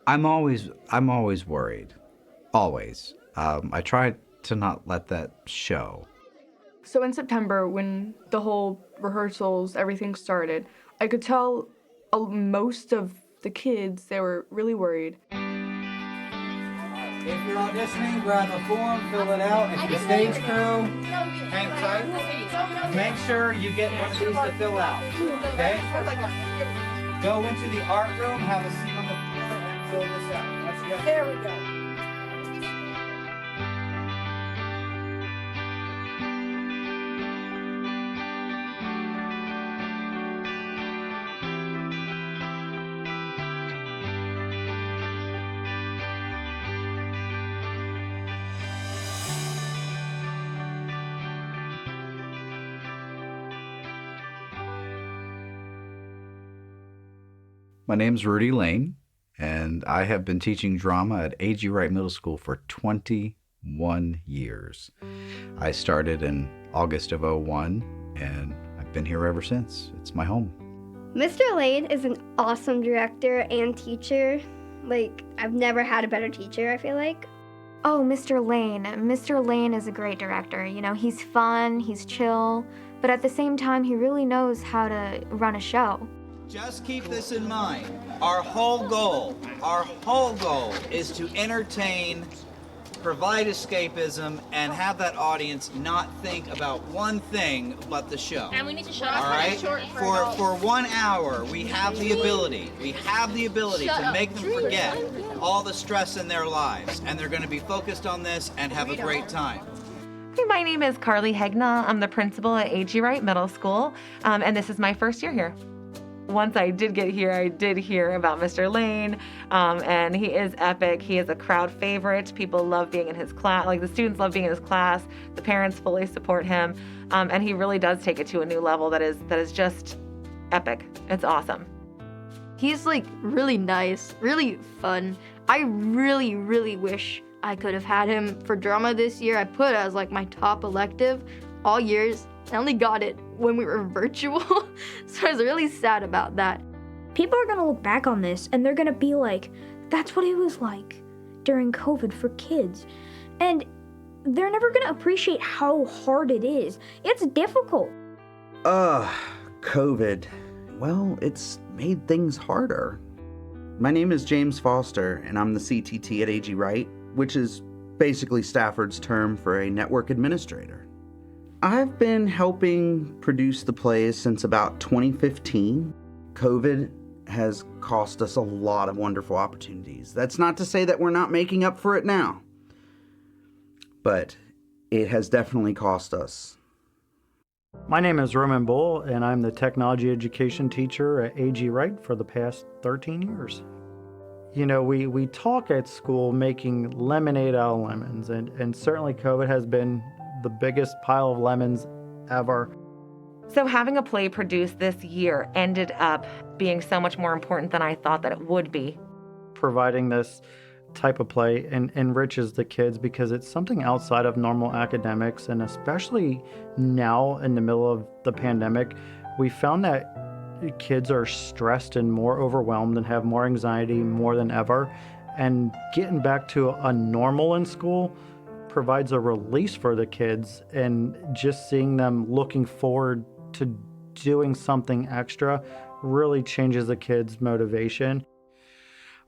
I'm always worried. Always. I try to not let that show. So in September, when the whole rehearsals, everything started, I could tell most of the kids, they were really worried. If you're auditioning, grab a form, fill it out. If you're stage crew, hang tight. Make sure you get one of these to fill out. Okay? Go into the art room, have a seat on the floor, and fill this out. Let's go. There we go. My name's Rudy Lane, and I have been teaching drama at A.G. Wright Middle School for 21 years. I started in August of '01, and I've been here ever since. It's my home. Mr. Lane is an awesome director and teacher. I've never had a better teacher, I feel like. Oh, Mr. Lane. Mr. Lane is a great director. He's fun, he's chill, but at the same time, he really knows how to run a show. Just keep this in mind. Our whole goal is to entertain, provide escapism, and have that audience not think about one thing but the show. And we need to shut up. All right? For 1 hour, we have the ability to make them forget all the stress in their lives, and they're going to be focused on this and have a great time. Hey, my name is Carly Hegna. I'm the principal at A.G. Wright Middle School, and this is my first year here. Once I did get here, I did hear about Mr. Lane, and he is epic. He is a crowd favorite. People love being in his class. The students love being in his class. The parents fully support him, and he really does take it to a new level that is just epic. It's awesome. He's really nice, really fun. I really, really wish I could have had him for drama this year. I put it as my top elective all years. I only got it when we were virtual, so I was really sad about that. People are gonna look back on this and they're gonna be like, that's what it was like during COVID for kids. And they're never gonna appreciate how hard it is. It's difficult. COVID. Well, it's made things harder. My name is James Foster, and I'm the CTT at A.G. Wright, which is basically Stafford's term for a network administrator. I've been helping produce the plays since about 2015. COVID has cost us a lot of wonderful opportunities. That's not to say that we're not making up for it now, but it has definitely cost us. My name is Roman Bull, and I'm the technology education teacher at A.G. Wright for the past 13 years. We talk at school making lemonade out of lemons, and certainly COVID has been the biggest pile of lemons ever. So having a play produced this year ended up being so much more important than I thought that it would be. Providing this type of play enriches the kids because it's something outside of normal academics, and especially now in the middle of the pandemic, we found that kids are stressed and more overwhelmed and have more anxiety more than ever, and getting back to a normal in school provides a release for the kids, and just seeing them looking forward to doing something extra really changes the kids' motivation.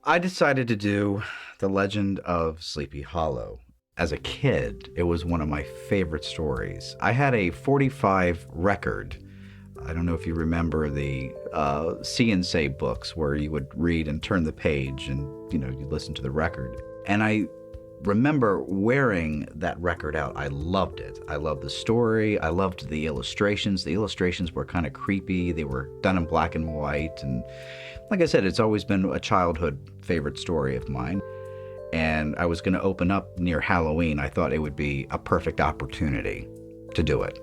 I decided to do The Legend of Sleepy Hollow. As a kid, it was one of my favorite stories. I had a 45 record. I don't know if you remember the See and Say books where you would read and turn the page and, you'd listen to the record. And I remember wearing that record out. I loved it. I loved the story. I loved the illustrations. The illustrations were kind of creepy. They were done in black and white. And like I said, it's always been a childhood favorite story of mine. And I was going to open up near Halloween. I thought it would be a perfect opportunity to do it.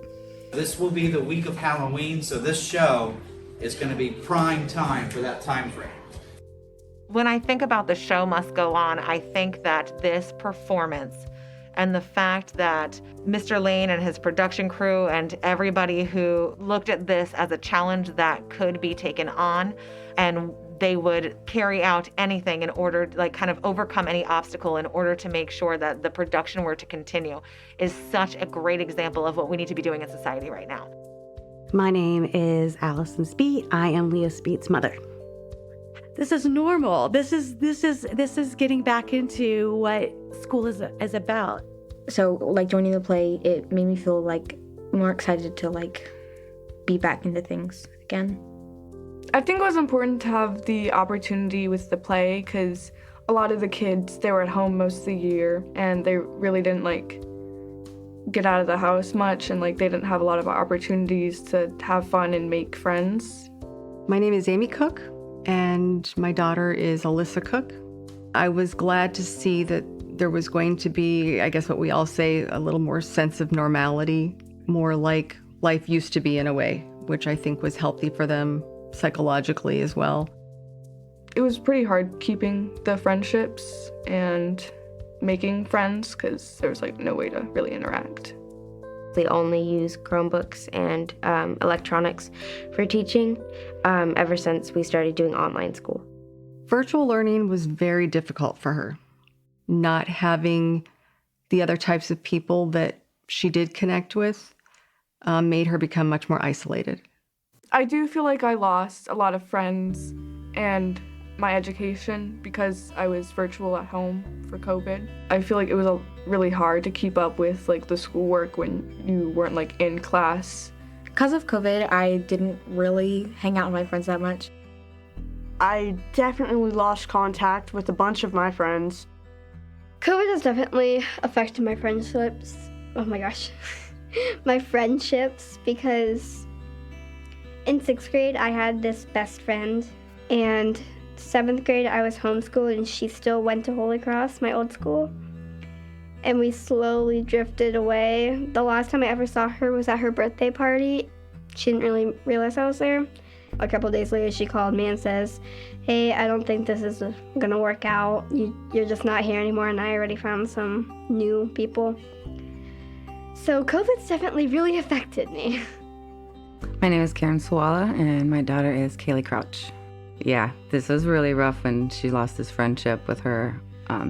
This will be the week of Halloween, so this show is going to be prime time for that time frame. When I think about The Show Must Go On, I think that this performance and the fact that Mr. Lane and his production crew and everybody who looked at this as a challenge that could be taken on, and they would carry out anything in order to kind of overcome any obstacle in order to make sure that the production were to continue is such a great example of what we need to be doing in society right now. My name is Allison Speet. I am Leah Speet's mother. This is normal. This is getting back into what school is about. So, like, joining the play, it made me feel, like, more excited to, like, be back into things again. I think it was important to have the opportunity with the play because a lot of the kids, they were at home most of the year and they really didn't, like, get out of the house much, and, like, they didn't have a lot of opportunities to have fun and make friends. My name is Amy Cook, and my daughter is Alyssa Cook. I was glad to see that there was going to be, I guess what we all say, a little more sense of normality, more like life used to be in a way, which I think was healthy for them psychologically as well. It was pretty hard keeping the friendships and making friends because there was, like, no way to really interact. We only use Chromebooks and electronics for teaching ever since we started doing online school. Virtual learning was very difficult for her. Not having the other types of people that she did connect with made her become much more isolated. I do feel like I lost a lot of friends and my education because I was virtual at home for COVID. I feel like it was really hard to keep up with, like, the schoolwork when you weren't, like, in class. Because of COVID, I didn't really hang out with my friends that much. I definitely lost contact with a bunch of my friends. COVID has definitely affected my friendships. Oh my gosh. My friendships, because in 6th grade, I had this best friend, and 7th grade, I was homeschooled, and she still went to Holy Cross, my old school, and we slowly drifted away. The last time I ever saw her was at her birthday party. She didn't really realize I was there. A couple days later, she called me and says, "Hey, I don't think this is gonna work out. You're just not here anymore, and I already found some new people." So COVID's definitely really affected me. My name is Karen Swala, and my daughter is Kaylee Crouch. Yeah, this was really rough when she lost this friendship with her.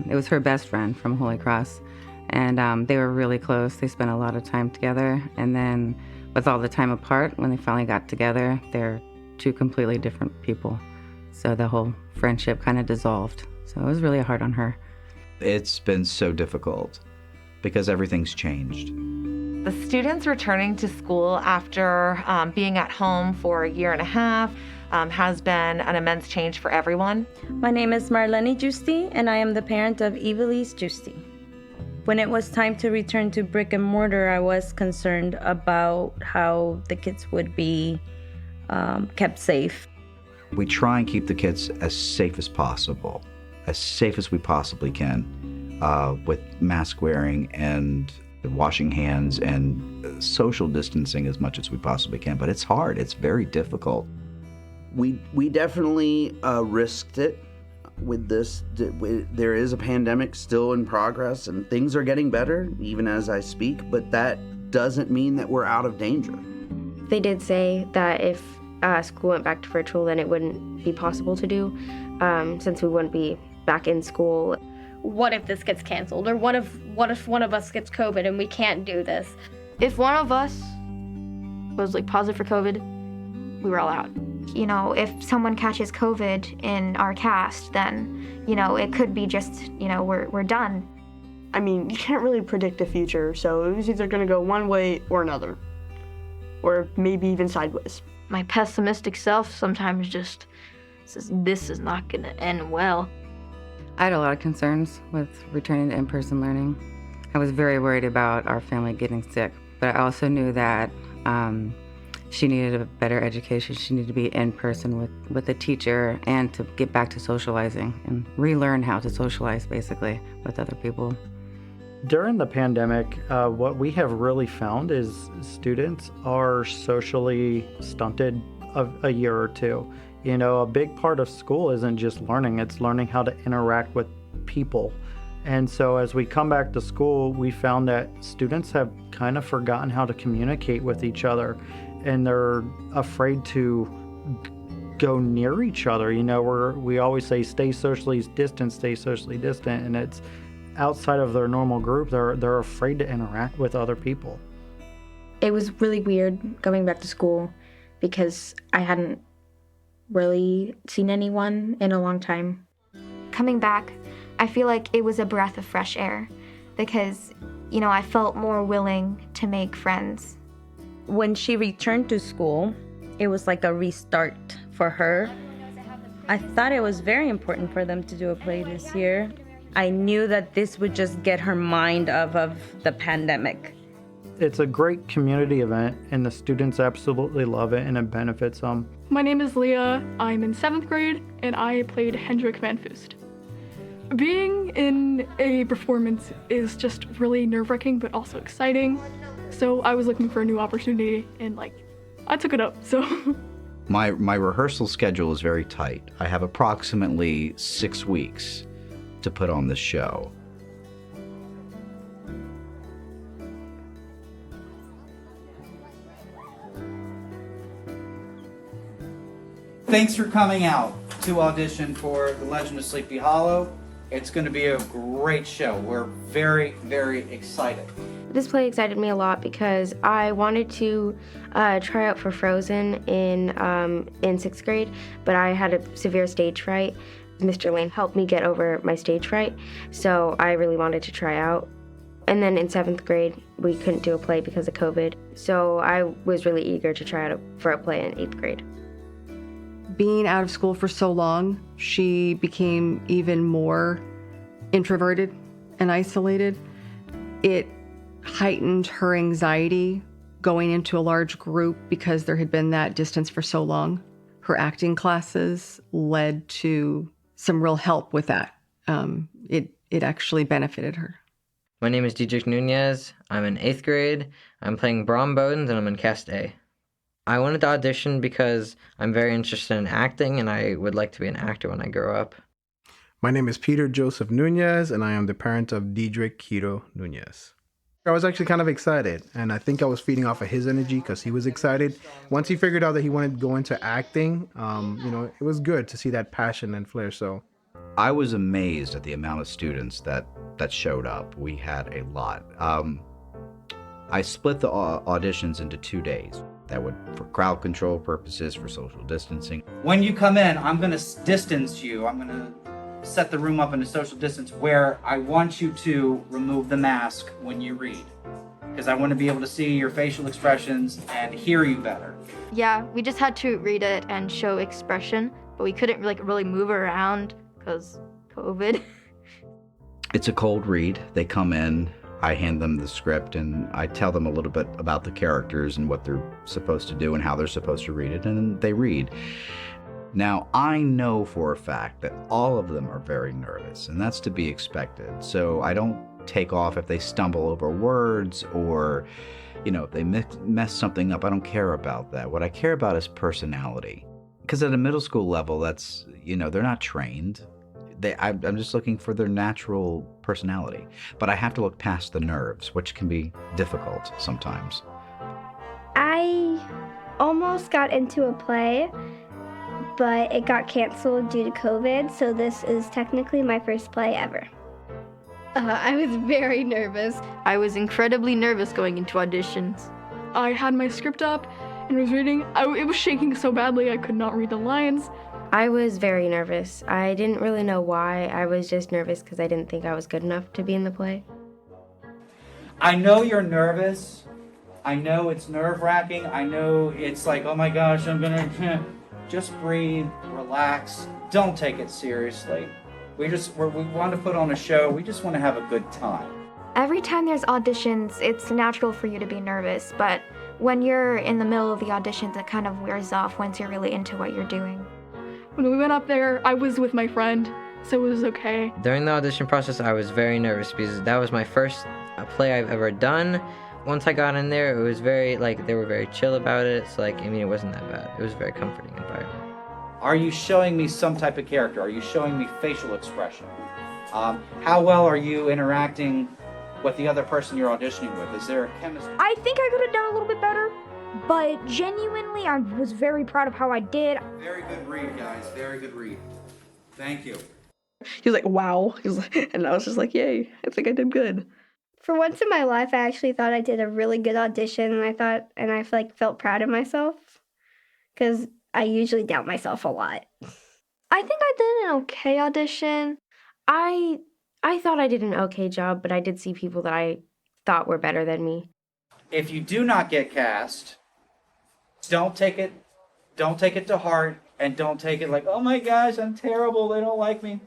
It was her best friend from Holy Cross, and they were really close. They spent a lot of time together, and then with all the time apart, when they finally got together, they're two completely different people. So the whole friendship kind of dissolved. So it was really hard on her. It's been so difficult because everything's changed. The students returning to school after being at home for a year and a half has been an immense change for everyone. My name is Marlene Giusti, and I am the parent of Evelise Giusti. When it was time to return to brick and mortar, I was concerned about how the kids would be kept safe. We try and keep the kids as safe as possible, as safe as we possibly can, with mask wearing and washing hands and social distancing as much as we possibly can. But it's hard. It's very difficult. We definitely risked it with this. There is a pandemic still in progress, and things are getting better even as I speak, but that doesn't mean that we're out of danger. They did say that if school went back to virtual, then it wouldn't be possible to do, since we wouldn't be back in school. What if this gets canceled? Or what if one of us gets COVID and we can't do this? If one of us was, like, positive for COVID, we were all out. You know, if someone catches COVID in our cast, then, you know, it could be just, you know, we're done. I mean, you can't really predict the future, so it was either going to go one way or another, or maybe even sideways. My pessimistic self sometimes just says, this is not going to end well. I had a lot of concerns with returning to in-person learning. I was very worried about our family getting sick, but I also knew that she needed a better education. She needed to be in person with a teacher and to get back to socializing and relearn how to socialize, basically, with other people. During the pandemic, what we have really found is students are socially stunted a year or two. You know, a big part of school isn't just learning, it's learning how to interact with people. And so as we come back to school, we found that students have kind of forgotten how to communicate with each other, and they're afraid to go near each other. You know, we always say stay socially distant, and it's outside of their normal group. They're afraid to interact with other people. It was really weird going back to school because I hadn't really seen anyone in a long time. Coming back, I feel like it was a breath of fresh air because, you know, I felt more willing to make friends. When she returned to school, it was like a restart for her. I thought it was very important for them to do a play this year. I knew that this would just get her mind off of the pandemic. It's a great community event, and the students absolutely love it, and it benefits them. My name is Leah. I'm in 7th grade, and I played Hendrik Van Fust. Being in a performance is just really nerve-wracking, but also exciting. So I was looking for a new opportunity, and I took it up. So my rehearsal schedule is very tight. I have approximately 6 weeks to put on this show. Thanks for coming out to audition for The Legend of Sleepy Hollow. It's going to be a great show. We're very, very excited. This play excited me a lot because I wanted to try out for Frozen in 6th grade, but I had a severe stage fright. Mr. Lane helped me get over my stage fright, so I really wanted to try out. And then in 7th grade, we couldn't do a play because of COVID, so I was really eager to try out for a play in 8th grade. Being out of school for so long, she became even more introverted and isolated. It heightened her anxiety going into a large group because there had been that distance for so long. Her acting classes led to some real help with that. It actually benefited her. My name is Dietrich Nunez. I'm in 8th grade. I'm playing Brom Bowden, and I'm in Cast A. I wanted to audition because I'm very interested in acting, and I would like to be an actor when I grow up. My name is Peter Joseph Nunez, and I am the parent of Diedrich Quito Nunez. I was actually kind of excited, and I think I was feeding off of his energy because he was excited. Once he figured out that he wanted to go into acting, it was good to see that passion and flair. So I was amazed at the amount of students that showed up. We had a lot. I split the auditions into 2 days. That would, for crowd control purposes, for social distancing. When you come in, I'm going to distance you. I'm going to set the room up in a social distance where I want you to remove the mask when you read, because I want to be able to see your facial expressions and hear you better. Yeah, we just had to read it and show expression, but we couldn't really move around because COVID. It's a cold read. They come in, I hand them the script, and I tell them a little bit about the characters and what they're supposed to do and how they're supposed to read it, and then they read. Now, I know for a fact that all of them are very nervous, and that's to be expected. So I don't take off if they stumble over words or, if they mess something up. I don't care about that. What I care about is personality. Because at a middle school level, that's, they're not trained. I'm just looking for their natural personality. But I have to look past the nerves, which can be difficult sometimes. I almost got into a play, but it got canceled due to COVID, so this is technically my first play ever. I was very nervous. I was incredibly nervous going into auditions. I had my script up and was reading. It was shaking so badly I could not read the lines. I was very nervous. I didn't really know why. I was just nervous because I didn't think I was good enough to be in the play. I know you're nervous. I know it's nerve-wracking. I know it's like, oh my gosh, I'm gonna just breathe, relax. Don't take it seriously. We want to put on a show. We just want to have a good time. Every time there's auditions, it's natural for you to be nervous, but when you're in the middle of the auditions, it kind of wears off once you're really into what you're doing. When we went up there, I was with my friend, so it was okay. During the audition process, I was very nervous because that was my first play I've ever done. Once I got in there, it was very, they were very chill about it. So, it wasn't that bad. It was a very comforting environment. Are you showing me some type of character? Are you showing me facial expression? How well are you interacting with the other person you're auditioning with? Is there a chemistry? I think I could have done a little bit better, but genuinely, I was very proud of how I did. Very good read, guys. Very good read. Thank you. He was like, wow. And I was just like, yay, I think I did good. For once in my life, I actually thought I did a really good audition, and I felt proud of myself, because I usually doubt myself a lot. I think I did an okay audition. I thought I did an okay job, but I did see people that I thought were better than me. If you do not get cast, don't take it to heart, and don't take it like, oh my gosh, I'm terrible, they don't like me.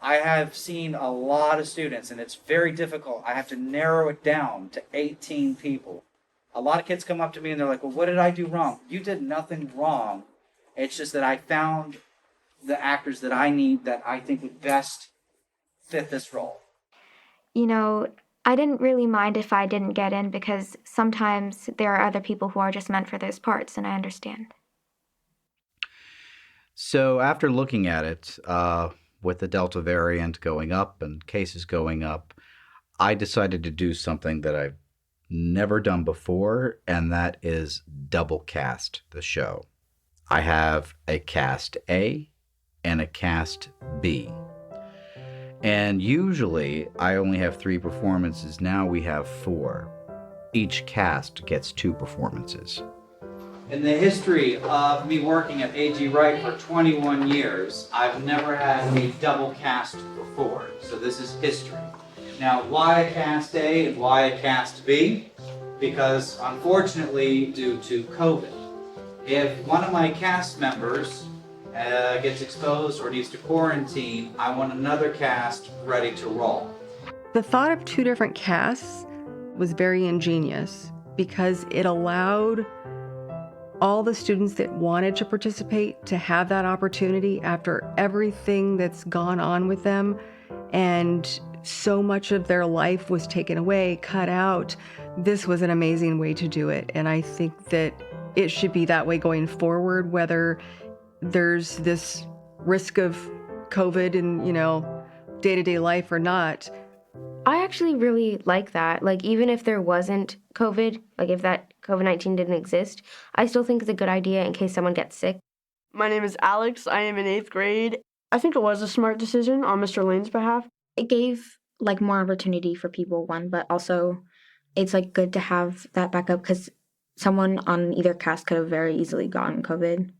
I have seen a lot of students, and it's very difficult. I have to narrow it down to 18 people. A lot of kids come up to me and they're like, well, what did I do wrong? You did nothing wrong. It's just that I found the actors that I need, that I think would best fit this role. You know, I didn't really mind if I didn't get in because sometimes there are other people who are just meant for those parts, and I understand. So after looking at it, with the Delta variant going up and cases going up, I decided to do something that I've never done before, and that is double cast the show. I have a cast A and a cast B. And usually I only have 3 performances. Now we have 4. Each cast gets 2 performances. In the history of me working at AG Wright for 21 years, I've never had a double cast before, so this is history. Now, why a cast A and why a cast B? Because unfortunately, due to COVID, if one of my cast members gets exposed or needs to quarantine, I want another cast ready to roll. The thought of 2 different casts was very ingenious because it allowed all the students that wanted to participate to have that opportunity after everything that's gone on with them, and so much of their life was taken away, cut out. This was an amazing way to do it, and I think that it should be that way going forward, whether there's this risk of COVID in, day-to-day life or not. I actually really like that. Like, even if there wasn't COVID, like if that COVID-19 didn't exist, I still think it's a good idea in case someone gets sick. My name is Alex. I am in 8th grade. I think it was a smart decision on Mr. Lane's behalf. It gave like more opportunity for people, one, but also it's like good to have that backup because someone on either cast could have very easily gotten COVID.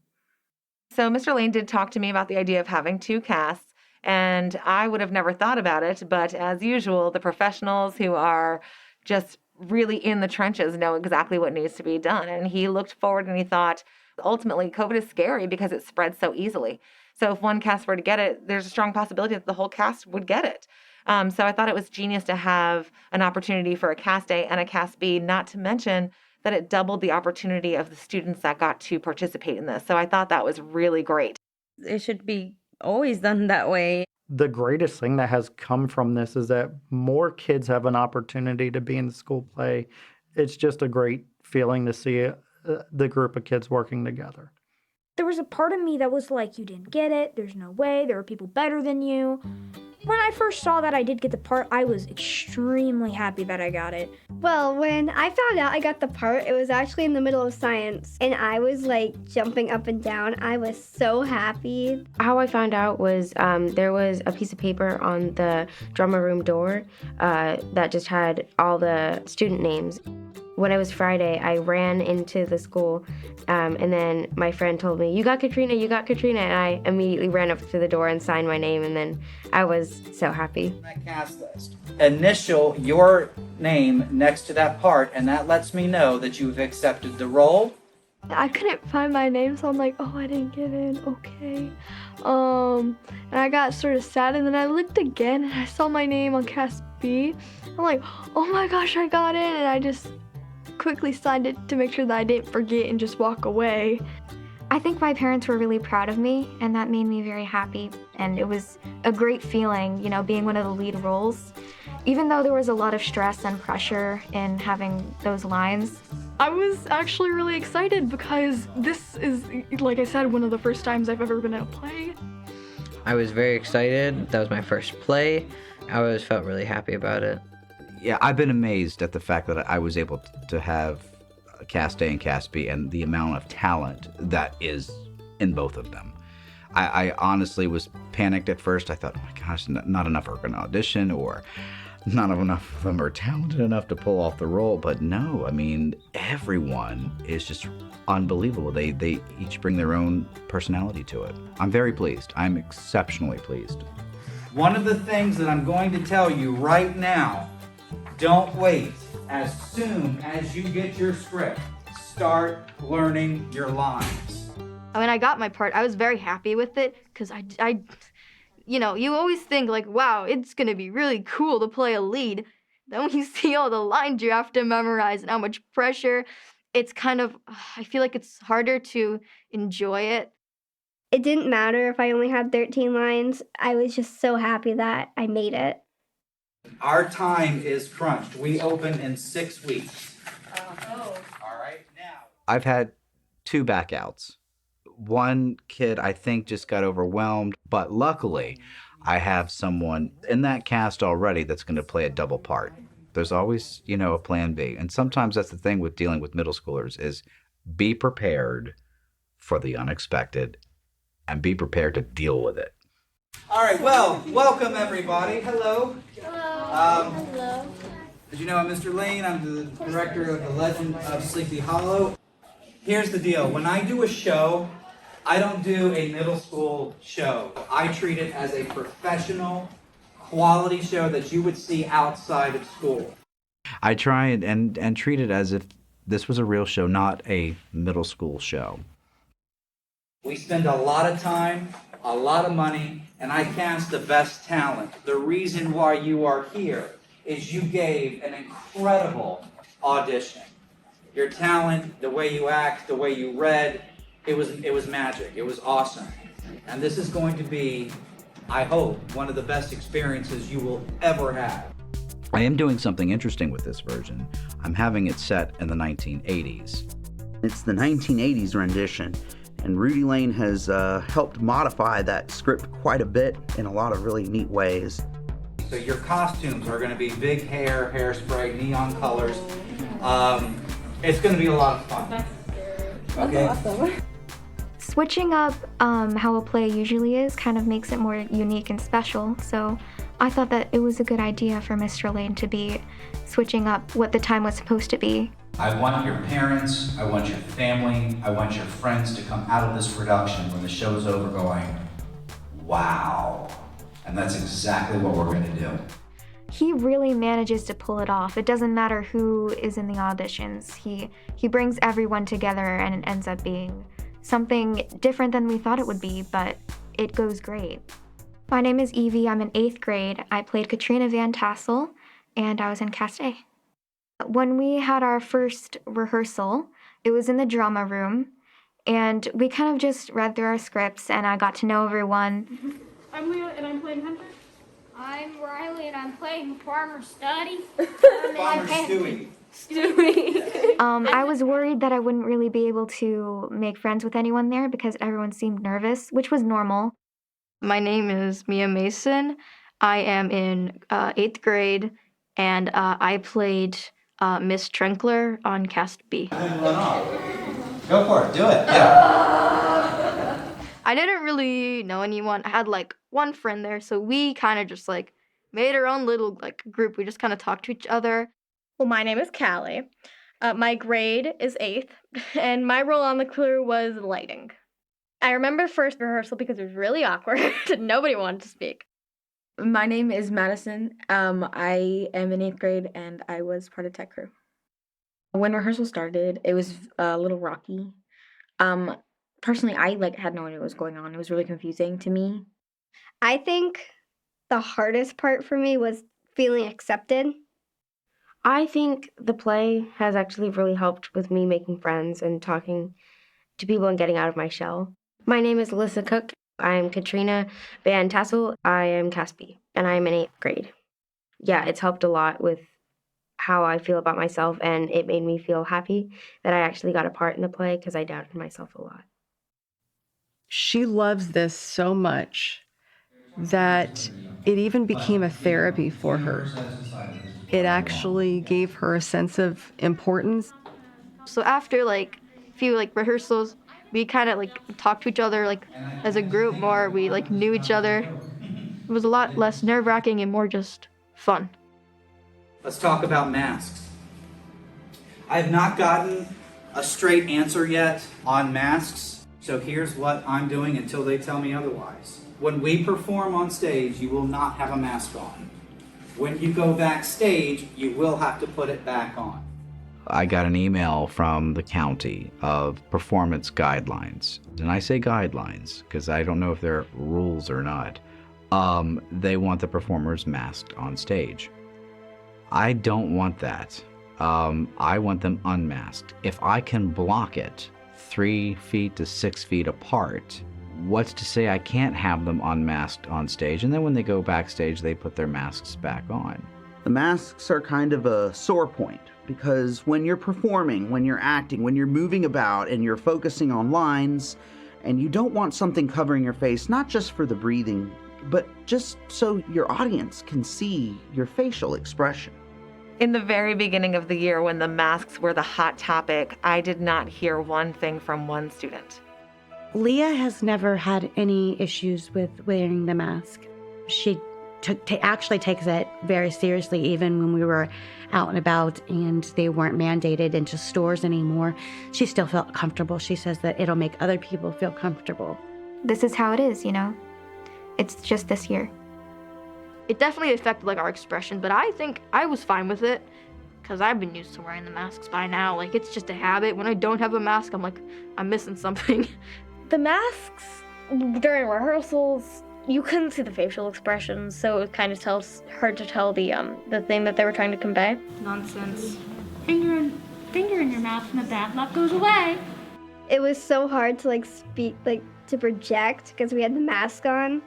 So Mr. Lane did talk to me about the idea of having 2 casts, and I would have never thought about it, but as usual, the professionals who are just really in the trenches know exactly what needs to be done. And he looked forward and he thought, ultimately, COVID is scary because it spreads so easily. So if one cast were to get it, there's a strong possibility that the whole cast would get it. So I thought it was genius to have an opportunity for a cast A and a cast B, not to mention that it doubled the opportunity of the students that got to participate in this. So I thought that was really great. It should be always done that way. The greatest thing that has come from this is that more kids have an opportunity to be in the school play. It's just a great feeling to see the group of kids working together. There was a part of me that was like, you didn't get it, there's no way, there are people better than you. When I first saw that I did get the part, I was extremely happy that I got it. Well, when I found out I got the part, it was actually in the middle of science, and I was like jumping up and down. I was so happy. How I found out was there was a piece of paper on the drama room door that just had all the student names. When it was Friday, I ran into the school, and then my friend told me, you got Katrina, and I immediately ran up to the door and signed my name, and then I was so happy. That cast list. Initial your name next to that part, and that lets me know that you've accepted the role. I couldn't find my name, so I'm like, oh, I didn't get in, okay. And I got sort of sad, and then I looked again, and I saw my name on cast B. I'm like, oh my gosh, I got in, and I just quickly signed it to make sure that I didn't forget and just walk away. I think my parents were really proud of me, and that made me very happy. And it was a great feeling, being one of the lead roles. Even though there was a lot of stress and pressure in having those lines. I was actually really excited because this is, like I said, one of the first times I've ever been in a play. I was very excited. That was my first play. I always felt really happy about it. Yeah, I've been amazed at the fact that I was able to have Cast A and Cast B, and the amount of talent that is in both of them. I honestly was panicked at first. I thought, oh my gosh, not enough are going to audition, or not enough of them are talented enough to pull off the role. But no, I mean, everyone is just unbelievable. They each bring their own personality to it. I'm very pleased. I'm exceptionally pleased. One of the things that I'm going to tell you right now, don't wait. As soon as you get your script, start learning your lines. When I got my part, I was very happy with it because I, you know, you always think like, wow, it's gonna be really cool to play a lead. Then when you see all the lines you have to memorize and how much pressure, it's kind of, I feel like it's harder to enjoy it. It didn't matter if I only had 13 lines. I was just so happy that I made it. Our time is crunched. We open in 6 weeks. All right, now. I've had 2 backouts. One kid, I think, just got overwhelmed, but luckily, I have someone in that cast already that's going to play a double part. There's always, a plan B. And sometimes that's the thing with dealing with middle schoolers is be prepared for the unexpected and be prepared to deal with it. All right, well, welcome everybody. Hello. Hello. As you know, I'm Mr. Lane. I'm the director of The Legend of Sleepy Hollow. Here's the deal. When I do a show, I don't do a middle school show. I treat it as a professional, quality show that you would see outside of school. I try and treat it as if this was a real show, not a middle school show. We spend a lot of time, a lot of money, and I cast the best talent. The reason why you are here is you gave an incredible audition. Your talent, the way you act, the way you read, it was magic. It was awesome. And this is going to be, I hope, one of the best experiences you will ever have. I am doing something interesting with this version. I'm having it set in the 1980s. It's the 1980s rendition, and Rudy Lane has helped modify that script quite a bit in a lot of really neat ways. So your costumes are going to be big hair, hairspray, neon colors. It's going to be a lot of fun. Okay. That's awesome. Switching up how a play usually is kind of makes it more unique and special, so I thought that it was a good idea for Mr. Lane to be switching up what the time was supposed to be. I want your parents, I want your family, I want your friends to come out of this production when the show is over going, wow. And that's exactly what we're going to do. He really manages to pull it off. It doesn't matter who is in the auditions. He brings everyone together and it ends up being something different than we thought it would be, but it goes great. My name is Evie. I'm in 8th grade. I played Katrina Van Tassel, and I was in Cast A. When we had our first rehearsal, it was in the drama room, and we kind of just read through our scripts, and I got to know everyone. I'm Leah, and I'm playing Hendrik. I'm Riley, and I'm playing Farmer Study. Farmer Stewie. I was worried that I wouldn't really be able to make friends with anyone there because everyone seemed nervous, which was normal. My name is Mia Mason. I am in 8th grade, and I played Miss Trenkler on Cast B. Go for it. Do it. Yeah. I didn't really know anyone. I had like one friend there, so we kind of just like made our own little like group. We just kind of talked to each other. Well, my name is Callie. My grade is 8th, and my role on the crew was lighting. I remember first rehearsal because it was really awkward. Nobody wanted to speak. My name is Madison. I am in 8th grade, and I was part of tech crew. When rehearsal started, it was a little rocky. Personally, I had no idea what was going on. It was really confusing to me. I think the hardest part for me was feeling accepted. I think the play has actually really helped with me making friends and talking to people and getting out of my shell. My name is Alyssa Cook. I'm Katrina Van Tassel. I am Cast B, and I'm in 8th grade. Yeah, it's helped a lot with how I feel about myself, and it made me feel happy that I actually got a part in the play because I doubted myself a lot. She loves this so much that it even became a therapy for her. It actually gave her a sense of importance. So after like a few like rehearsals, we kind of like talked to each other like as a group more. We like knew each other. It was a lot less nerve-wracking and more just fun. Let's talk about masks. I have not gotten a straight answer yet on masks, so here's what I'm doing until they tell me otherwise. When we perform on stage, you will not have a mask on. When you go backstage, you will have to put it back on. I got an email from the county of performance guidelines. And I say guidelines because I don't know if they're rules or not. They want the performers masked on stage. I don't want that. I want them unmasked. If I can block it 3 feet to 6 feet apart, what's to say I can't have them unmasked on stage, and then when they go backstage, they put their masks back on? The masks are kind of a sore point because when you're performing, when you're acting, when you're moving about and you're focusing on lines, and you don't want something covering your face, not just for the breathing, but just so your audience can see your facial expression. In the very beginning of the year, when the masks were the hot topic, I did not hear one thing from one student. Leah has never had any issues with wearing the mask. She actually takes it very seriously, even when we were out and about and they weren't mandated into stores anymore. She still felt comfortable. She says that it'll make other people feel comfortable. This is how it is, you know? It's just this year. It definitely affected like our expression, but I think I was fine with it because I've been used to wearing the masks by now. Like, it's just a habit. When I don't have a mask, I'm like, I'm missing something. The masks during rehearsals, you couldn't see the facial expressions, so it was kind of hard to tell the thing that they were trying to convey. Nonsense. Finger in your mouth and the bad luck goes away. It was so hard to like speak, like to project because we had the mask on.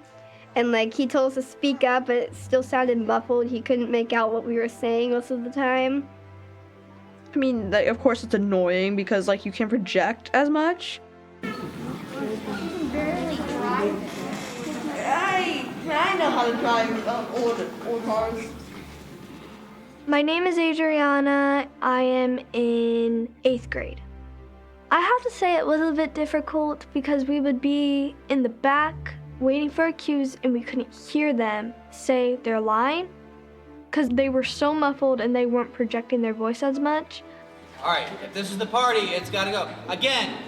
And like he told us to speak up, but it still sounded muffled. He couldn't make out what we were saying most of the time. I mean, like, of course it's annoying because like you can't project as much. I know how to drive old cars. My name is Adriana. I am in 8th grade. I have to say it was a bit difficult because we would be in the back waiting for our cues and we couldn't hear them say their line because they were so muffled and they weren't projecting their voice as much. All right, if this is the party, it's got to go. Again,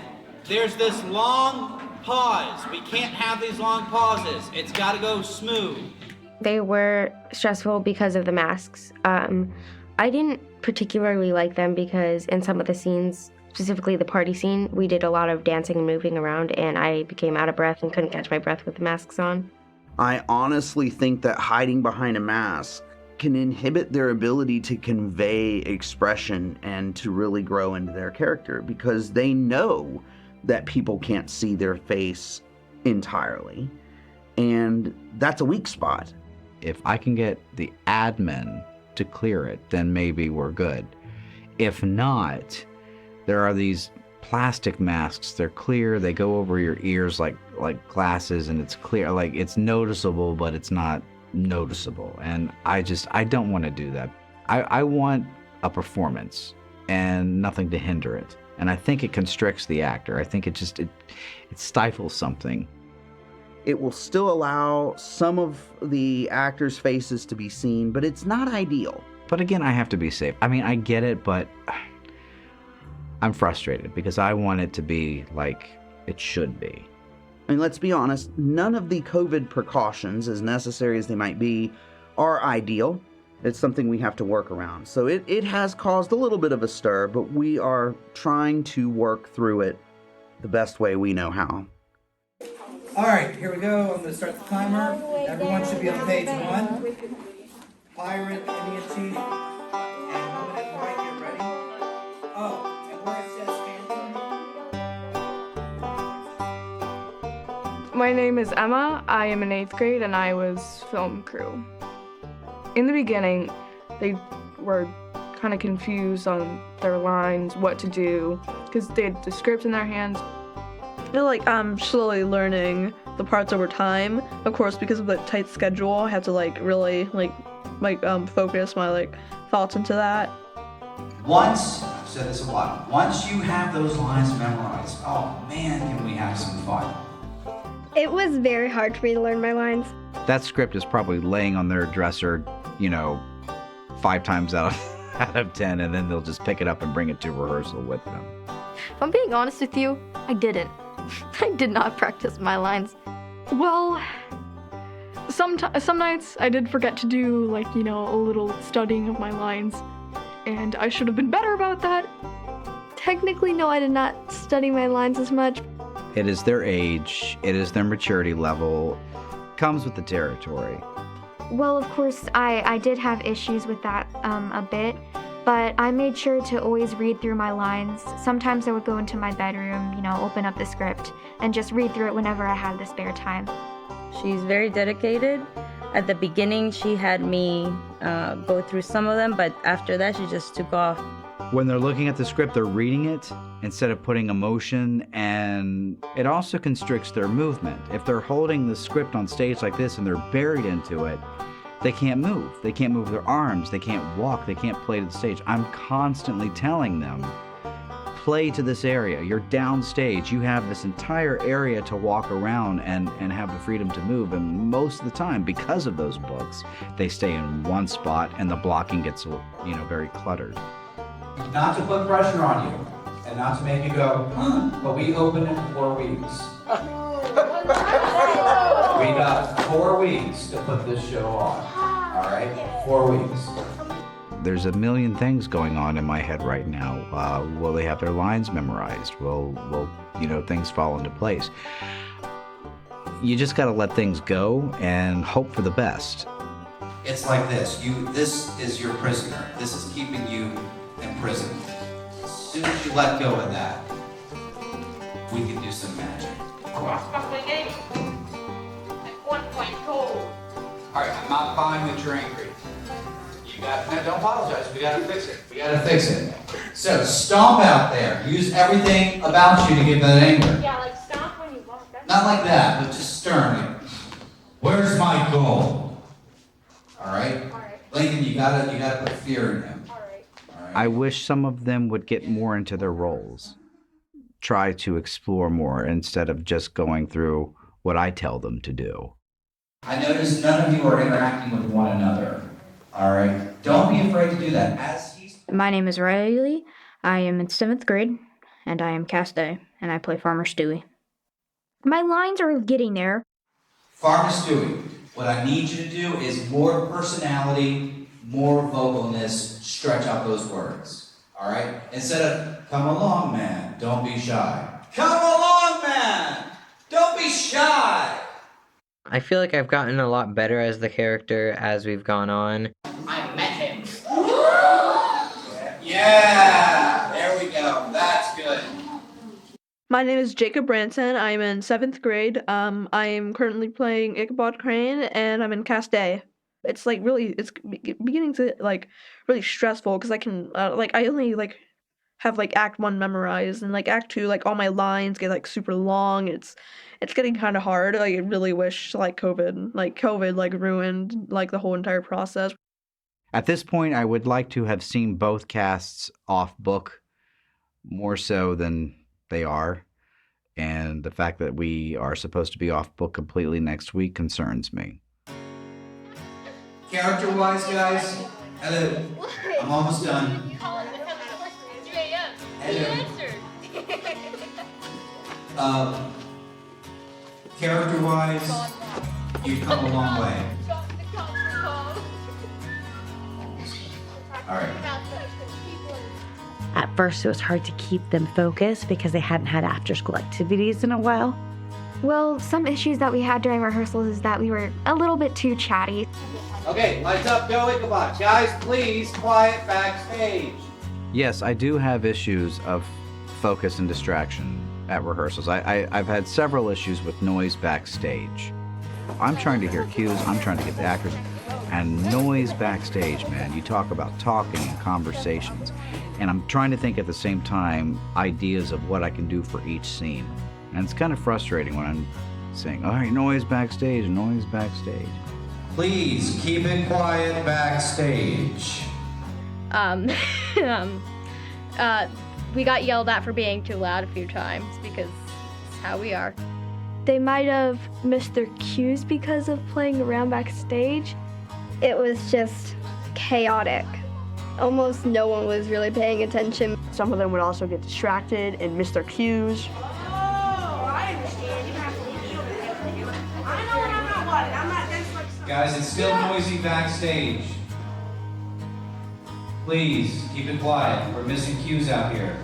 there's this long pause. We can't have these long pauses. It's got to go smooth. They were stressful because of the masks. I didn't particularly like them because in some of the scenes, specifically the party scene, we did a lot of dancing and moving around, and I became out of breath and couldn't catch my breath with the masks on. I honestly think that hiding behind a mask can inhibit their ability to convey expression and to really grow into their character because they know that people can't see their face entirely, and that's a weak spot. If I can get the admin to clear it, then maybe we're good. If not, there are these plastic masks. They're clear. They go over your ears like glasses, and it's clear. Like, it's noticeable, but it's not noticeable. And I don't want to do that. I want a performance and nothing to hinder it. And I think it constricts the actor. I think it stifles something. It will still allow some of the actors' faces to be seen, but it's not ideal. But again, I have to be safe. I mean, I get it, but I'm frustrated because I want it to be like it should be. I mean, let's be honest, none of the COVID precautions, as necessary as they might be, are ideal. It's something we have to work around. So it has caused a little bit of a stir, but we are trying to work through it the best way we know how. All right, here we go. I'm going to start the timer. Everyone should be on page 1. Pirate, Indian chief, and moving it right, get ready. Oh, and where it says phantom. My name is Emma. I am in 8th grade and I was film crew. In the beginning, they were kind of confused on their lines, what to do, because they had the script in their hands. I feel like I'm slowly learning the parts over time. Of course, because of the tight schedule, I had to really focus my thoughts into that. Once said this a lot. Once you have those lines memorized, oh man, can we have some fun. It was very hard for me to learn my lines. That script is probably laying on their dresser, 5 times out of 10, and then they'll just pick it up and bring it to rehearsal with them. If I'm being honest with you, I didn't. I did not practice my lines. Well, some nights I did forget to do, a little studying of my lines, and I should have been better about that. Technically, no, I did not study my lines as much. It is their age, it is their maturity level, comes with the territory. Well, of course, I did have issues with that a bit, but I made sure to always read through my lines. Sometimes I would go into my bedroom, open up the script, and just read through it whenever I had the spare time. She's very dedicated. At the beginning, she had me go through some of them, but after that, she just took off. When they're looking at the script, they're reading it instead of putting emotion, and it also constricts their movement. If they're holding the script on stage like this and they're buried into it, they can't move. They can't move their arms. They can't walk. They can't play to the stage. I'm constantly telling them, play to this area. You're downstage. You have this entire area to walk around and have the freedom to move. And most of the time, because of those books, they stay in one spot and the blocking gets, very cluttered. Not to put pressure on you and not to make you go, but we open in 4 weeks. We got 4 weeks to put this show on. All right? 4 weeks. There's a million things going on in my head right now. Will they have their lines memorized? Will things fall into place? You just got to let things go and hope for the best. It's like this. This is your prisoner. This is keeping you in prison. As soon as you let go of that, we can do some magic. All right, I'm not buying that you're angry. Don't apologize. We gotta fix it. So stomp out there. Use everything about you to give that anger. Yeah, like stomp when you walk. Not like that, but just sternly. Where's my goal? All right. Lincoln, you gotta put fear in him. All right. I wish some of them would get more into their roles. Try to explore more instead of just going through what I tell them to do. I notice none of you are interacting with one another. All right? Don't be afraid to do that. My name is Riley. I am in 7th grade, and I am Cast A, and I play Farmer Stewie. My lines are getting there. Farmer Stewie, what I need you to do is more personality, more vocalness, stretch out those words. All right? Instead of, come along, man, don't be shy. Come along, man, don't be shy. I feel like I've gotten a lot better as the character as we've gone on. I met him. Yeah, there we go. That's good. My name is Jacob Branson. I'm in 7th grade. I am currently playing Ichabod Crane, and I'm in Cast A. It's it's beginning to really stressful because I can I only have Act 1 memorized, and Act 2 all my lines get super long. It's getting kind of hard. I really wish COVID ruined the whole entire process. At this point, I would like to have seen both casts off book more so than they are, and the fact that we are supposed to be off book completely next week concerns me. Character-wise, guys, hello. I'm almost done. Hello. Character-wise, you've come a long way. All right. At first, it was hard to keep them focused because they hadn't had after-school activities in a while. Well, some issues that we had during rehearsals is that we were a little bit too chatty. Okay, lights up, go Ichabod. Guys, please, quiet backstage. Yes, I do have issues of focus and distraction at rehearsals. I've had several issues with noise backstage. I'm trying to hear cues, I'm trying to get the actors, and noise backstage, man. You talk about talking and conversations, and I'm trying to think at the same time ideas of what I can do for each scene. And it's kind of frustrating when I'm saying, all right, noise backstage, noise backstage. Please keep it quiet backstage. We got yelled at for being too loud a few times because it's how we are. They might have missed their cues because of playing around backstage. It was just chaotic. Almost no one was really paying attention. Some of them would also get distracted and miss their cues. Guys, it's still noisy backstage. Please, keep it quiet. We're missing cues out here.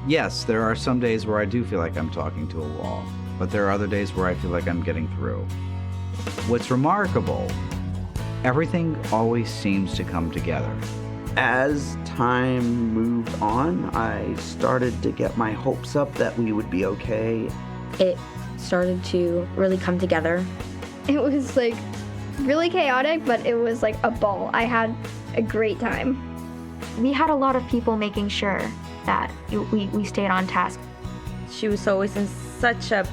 Yes, there are some days where I do feel like I'm talking to a wall, but there are other days where I feel like I'm getting through. What's remarkable, everything always seems to come together. As time moved on, I started to get my hopes up that we would be okay. It started to really come together. It was like really chaotic, but it was like a ball. I had a great time. We had a lot of people making sure that we stayed on task. She was always in such a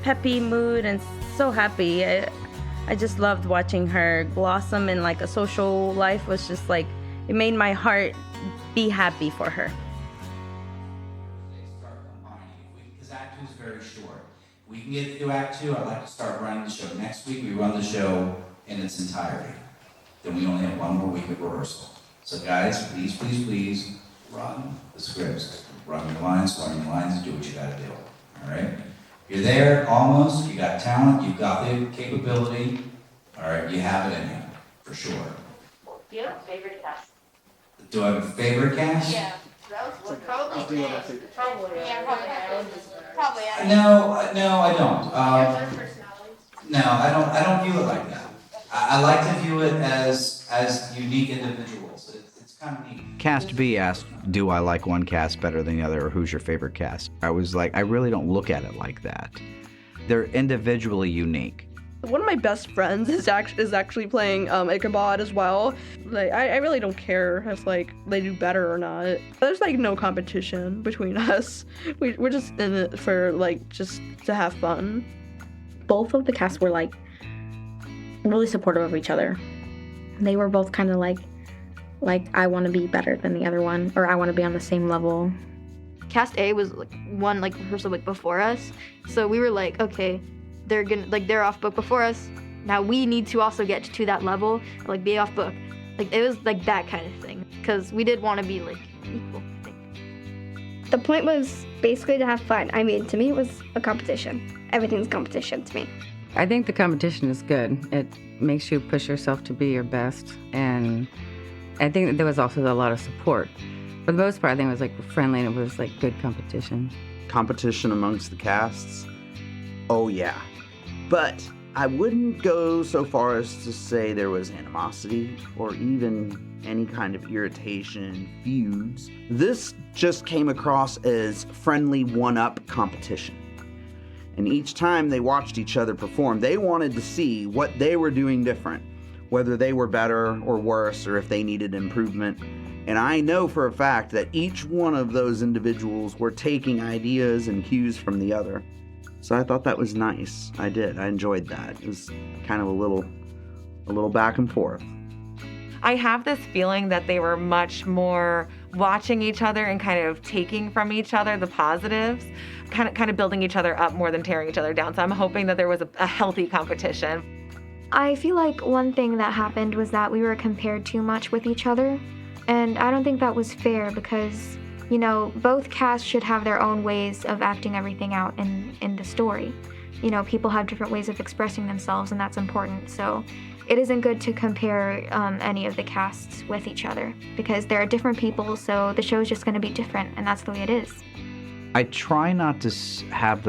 peppy mood and so happy. I just loved watching her blossom, and like a social life was just like, it made my heart be happy for her. Because Act 2 is very short. We can get through Act 2. I'd like to start running the show. Next week, we run the show in its entirety. Then we only have one more week of rehearsal. So guys, please, please, please, run the scripts. Run your lines, and do what you gotta do. All right? You're there, almost. You got talent, you've got the capability. All right, you have it in you, for sure. Do you have a favorite cast? Do I have a favorite cast? Yeah. Probably. No, I don't. No, I don't view it like that. I like to view it as unique individuals. It's kind of neat. Cast B asked, do I like one cast better than the other, or who's your favorite cast? I was like, I really don't look at it like that. They're individually unique. One of my best friends is actually playing Ichabod as well. Like I really don't care if like they do better or not. There's like no competition between us. We're just in it for like just to have fun. Both of the casts were like really supportive of each other. They were both kind of like I want to be better than the other one, or I want to be on the same level. Cast A was like one like rehearsal week before us, so we were like, okay, they're off book before us. Now we need to also get to that level, like be off book. Like it was like that kind of thing, because we did want to be like equal. I think. The point was basically to have fun. I mean, to me, it was a competition. Everything's competition to me. I think the competition is good. It makes you push yourself to be your best, and I think that there was also a lot of support. For the most part, I think it was like friendly and it was like good competition. Competition amongst the casts? Oh yeah. But I wouldn't go so far as to say there was animosity or even any kind of irritation, feuds. This just came across as friendly one-up competition. And each time they watched each other perform, they wanted to see what they were doing different, whether they were better or worse, or if they needed improvement. And I know for a fact that each one of those individuals were taking ideas and cues from the other. So I thought that was nice. I did. I enjoyed that. It was kind of a little back and forth. I have this feeling that they were much more watching each other and kind of taking from each other the positives, kind of building each other up more than tearing each other down. So I'm hoping that there was a healthy competition. I feel like one thing that happened was that we were compared too much with each other, and I don't think that was fair because, you know, both casts should have their own ways of acting everything out in the story. You know, people have different ways of expressing themselves, and that's important. So it isn't good to compare any of the casts with each other because there are different people, so the show's just going to be different, and that's the way it is. I try not to have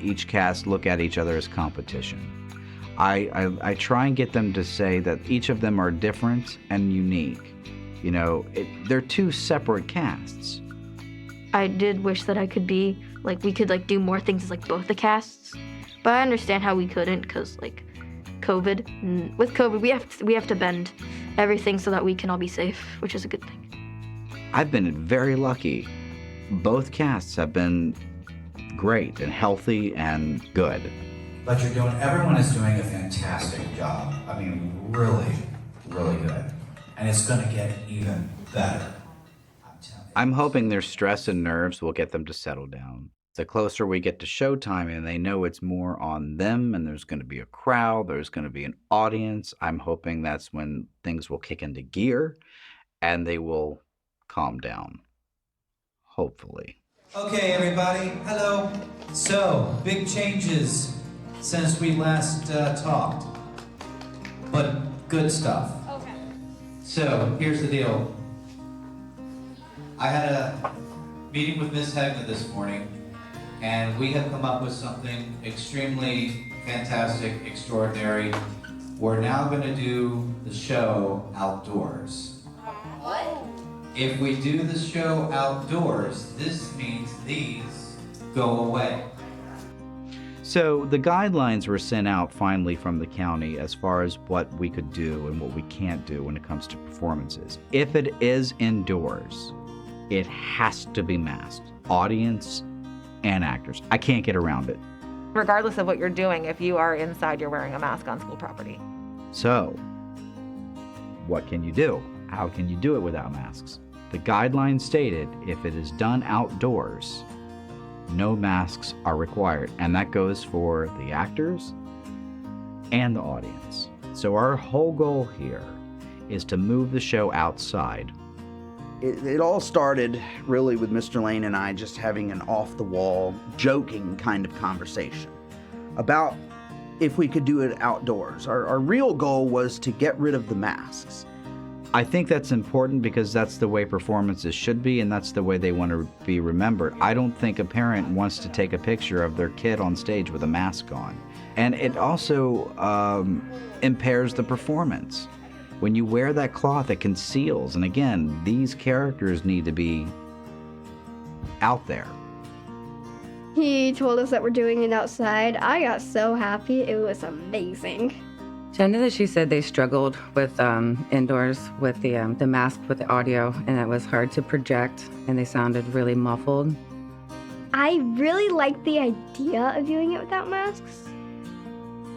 each cast look at each other as competition. I try and get them to say that each of them are different and unique. You know, they're two separate casts. I did wish that I could be, like, we could, like, do more things as, like, both the casts. But I understand how we couldn't because, like, COVID. And with COVID, we have to bend everything so that we can all be safe, which is a good thing. I've been very lucky. Both casts have been great and healthy and good. But everyone is doing a fantastic job. I mean, really, really good. And it's going to get even better. I'm telling you, I'm hoping their stress and nerves will get them to settle down. The closer we get to showtime and they know it's more on them and there's going to be a crowd, there's going to be an audience, I'm hoping that's when things will kick into gear and they will calm down. Hopefully. Okay, everybody. Hello. So, big changes since we last talked, but good stuff. Okay. So, here's the deal. I had a meeting with Ms. Hegna this morning, and we have come up with something extremely fantastic, extraordinary. We're now going to do the show outdoors. What? If we do the show outdoors, this means these go away. So the guidelines were sent out finally from the county as far as what we could do and what we can't do when it comes to performances. If it is indoors, it has to be masked. Audience and actors. I can't get around it. Regardless of what you're doing, if you are inside, you're wearing a mask on school property. So, what can you do? How can you do it without masks? The guidelines stated if it is done outdoors, no masks are required, and that goes for the actors and the audience. So our whole goal here is to move the show outside. It all started really with Mr. Lane and I just having an off-the-wall, joking kind of conversation about if we could do it outdoors. Our real goal was to get rid of the masks. I think that's important because that's the way performances should be, and that's the way they want to be remembered. I don't think a parent wants to take a picture of their kid on stage with a mask on. And it also impairs the performance. When you wear that cloth, it conceals. And again, these characters need to be out there. He told us that we're doing it outside. I got so happy. It was amazing. I know that she said they struggled with indoors with the mask with the audio, and it was hard to project, and they sounded really muffled. I really liked the idea of doing it without masks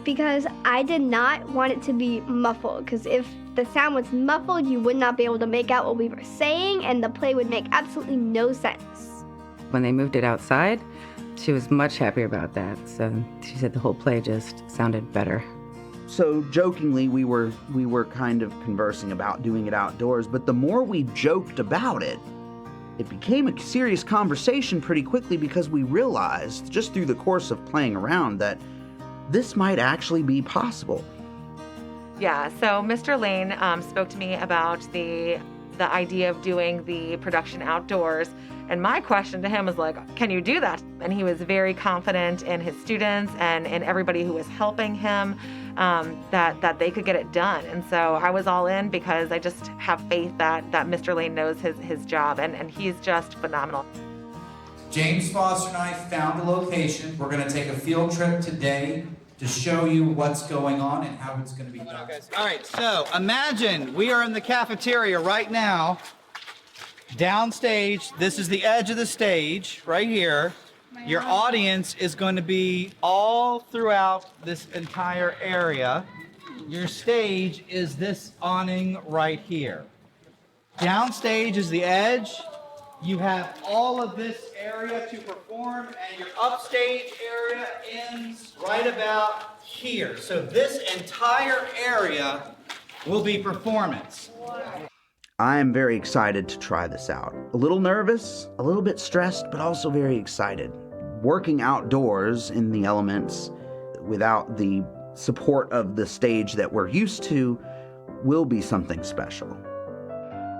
because I did not want it to be muffled, because if the sound was muffled, you would not be able to make out what we were saying, and the play would make absolutely no sense. When they moved it outside, she was much happier about that. So she said the whole play just sounded better. So jokingly, we were kind of conversing about doing it outdoors, but the more we joked about it, it became a serious conversation pretty quickly because we realized just through the course of playing around that this might actually be possible. Yeah, so Mr. Lane spoke to me about the idea of doing the production outdoors. And my question to him was like, can you do that? And he was very confident in his students and in everybody who was helping him that they could get it done. And so I was all in because I just have faith that Mr. Lane knows his job, and he's just phenomenal. James Foster and I found a location. We're going to take a field trip today to show you what's going on and how it's going to be done. All right, so imagine we are in the cafeteria right now. Downstage, this is the edge of the stage right here. Your audience is going to be all throughout this entire area. Your stage is this awning right here. Downstage is the edge. You have all of this area to perform, and your upstage area ends right about here. So this entire area will be performance. I am very excited to try this out. A little nervous, a little bit stressed, but also very excited. Working outdoors in the elements without the support of the stage that we're used to will be something special.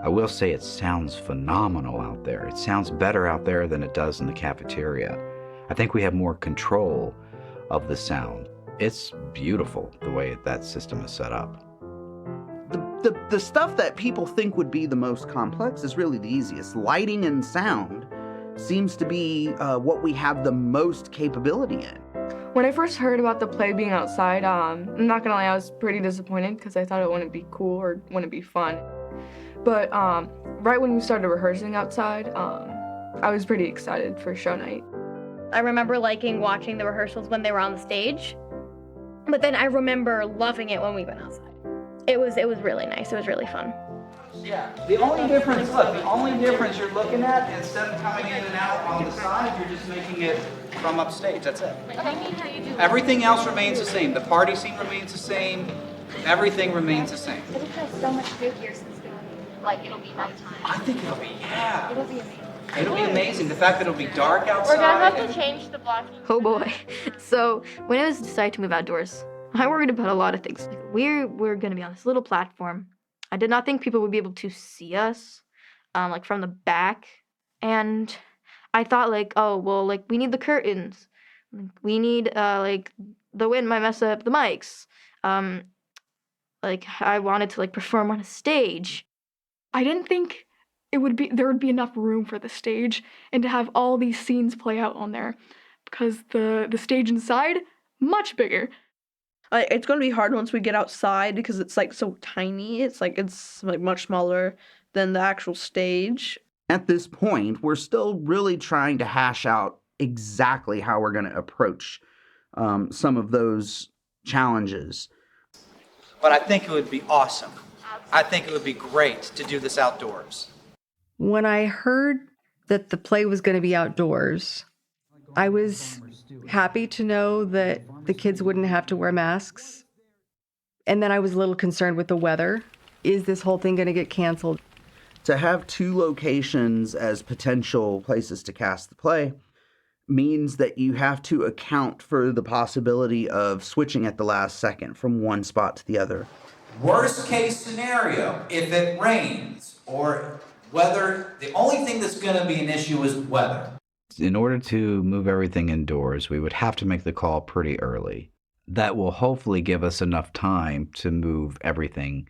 I will say it sounds phenomenal out there. It sounds better out there than it does in the cafeteria. I think we have more control of the sound. It's beautiful the way that system is set up. The stuff that people think would be the most complex is really the easiest. Lighting and sound seems to be what we have the most capability in. When I first heard about the play being outside, I'm not gonna lie, I was pretty disappointed because I thought it wouldn't be cool or wouldn't be fun. But right when we started rehearsing outside, I was pretty excited for show night. I remember liking watching the rehearsals when they were on the stage, but then I remember loving it when we went outside. It was really nice. It was really fun. Yeah. The only difference, look, the only difference you're looking at, instead of coming in and out on the side, you're just making it from upstage. That's it. Everything else remains the same. The party scene remains the same. Everything remains the same. It'll feel so much spookier since it'll be nighttime. I think it'll be, yeah. It'll be amazing. It'll be amazing. The fact that it'll be dark outside. We're gonna have to change the blocking. Oh boy. So when I was decided to move outdoors, I worried about a lot of things. We're gonna be on this little platform. I did not think people would be able to see us, like from the back. And I thought we need the curtains. We need the wind might mess up the mics. I wanted to perform on a stage. I didn't think there would be enough room for the stage and to have all these scenes play out on there, because the stage inside, much bigger. It's gonna be hard once we get outside because it's so tiny. It's much smaller than the actual stage. At this point, we're still really trying to hash out exactly how we're going to approach some of those challenges. But I think it would be awesome. I think it would be great to do this outdoors. When I heard that the play was going to be outdoors, I was happy to know that the kids wouldn't have to wear masks. And then I was a little concerned with the weather. Is this whole thing going to get canceled? To have two locations as potential places to cast the play means that you have to account for the possibility of switching at the last second from one spot to the other. Worst case scenario, if it rains or weather, the only thing that's going to be an issue is weather. In order to move everything indoors, we would have to make the call pretty early. That will hopefully give us enough time to move everything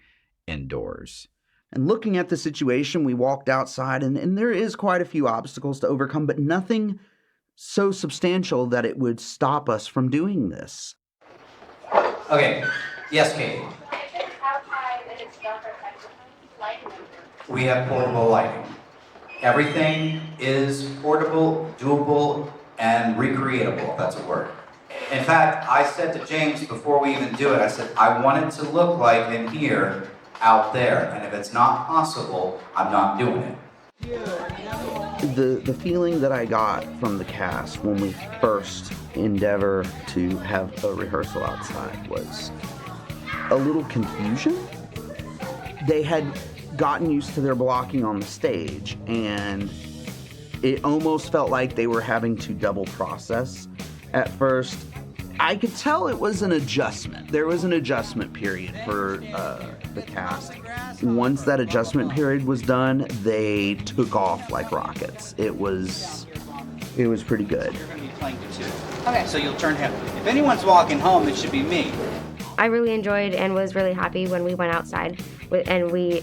indoors. And looking at the situation, we walked outside, and there is quite a few obstacles to overcome, but nothing so substantial that it would stop us from doing this. Okay. Yes, Katie. We have portable lighting. Everything is portable, doable, and recreatable, if that's a word. In fact, I said to James before we even do it, I said, I want it to look like in here, out there, and if it's not possible, I'm not doing it. The feeling that I got from the cast when we first endeavor to have a rehearsal outside was a little confusion. They had gotten used to their blocking on the stage, and it almost felt like they were having to double process at first. I could tell it was an adjustment. There was an adjustment period for the cast. Once that adjustment period was done, they took off like rockets. It was pretty good. You're going to be playing the two. Okay. So you'll turn him. If anyone's walking home, it should be me. I really enjoyed and was really happy when we went outside and we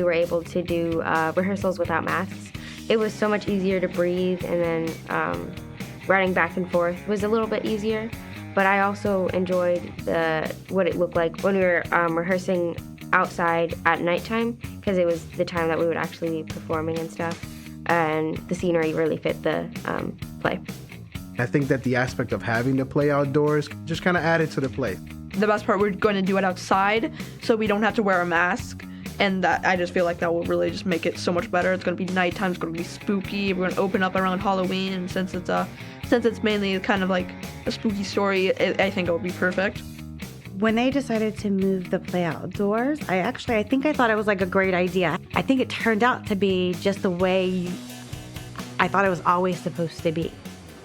were able to do rehearsals without masks. It was so much easier to breathe, and then running back and forth was a little bit easier. But I also enjoyed what it looked like when we were rehearsing outside at nighttime, because it was the time that we would actually be performing and stuff, and the scenery really fit the play. I think that the aspect of having to play outdoors just kind of added to the play. The best part, we're going to do it outside, so we don't have to wear a mask, and that I just feel like that will really just make it so much better. It's going to be nighttime, it's going to be spooky, we're going to open up around Halloween, and since it's mainly kind of like a spooky story, I think it will be perfect. When they decided to move the play outdoors, I think I thought it was like a great idea. I think it turned out to be just the way I thought it was always supposed to be.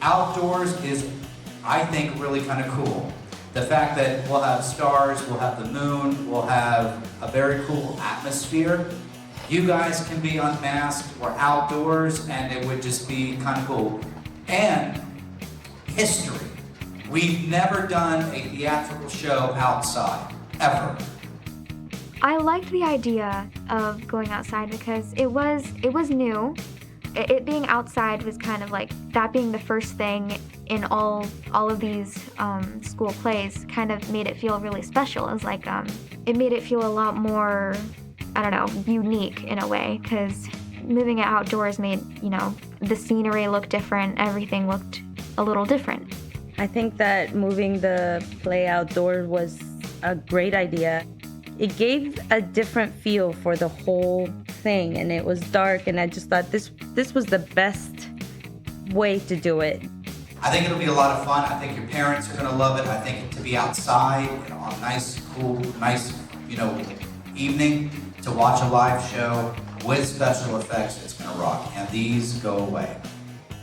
Outdoors is, I think, really kind of cool. The fact that we'll have stars, we'll have the moon, we'll have a very cool atmosphere. You guys can be unmasked or outdoors, and it would just be kind of cool. And history. We've never done a theatrical show outside, ever. I liked the idea of going outside because it was new. It being outside was kind of like that being the first thing in all of these school plays kind of made it feel really special. It was like it made it feel a lot more, I don't know, unique in a way, because moving it outdoors made, the scenery look different, everything looked a little different. I think that moving the play outdoors was a great idea. it gave a different feel for the whole thing, and it was dark, and I just thought this was the best way to do it. I think it'll be a lot of fun. I think your parents are gonna love it. I think to be outside, on a nice, cool, nice, evening to watch a live show with special effects, it's gonna rock. And these go away.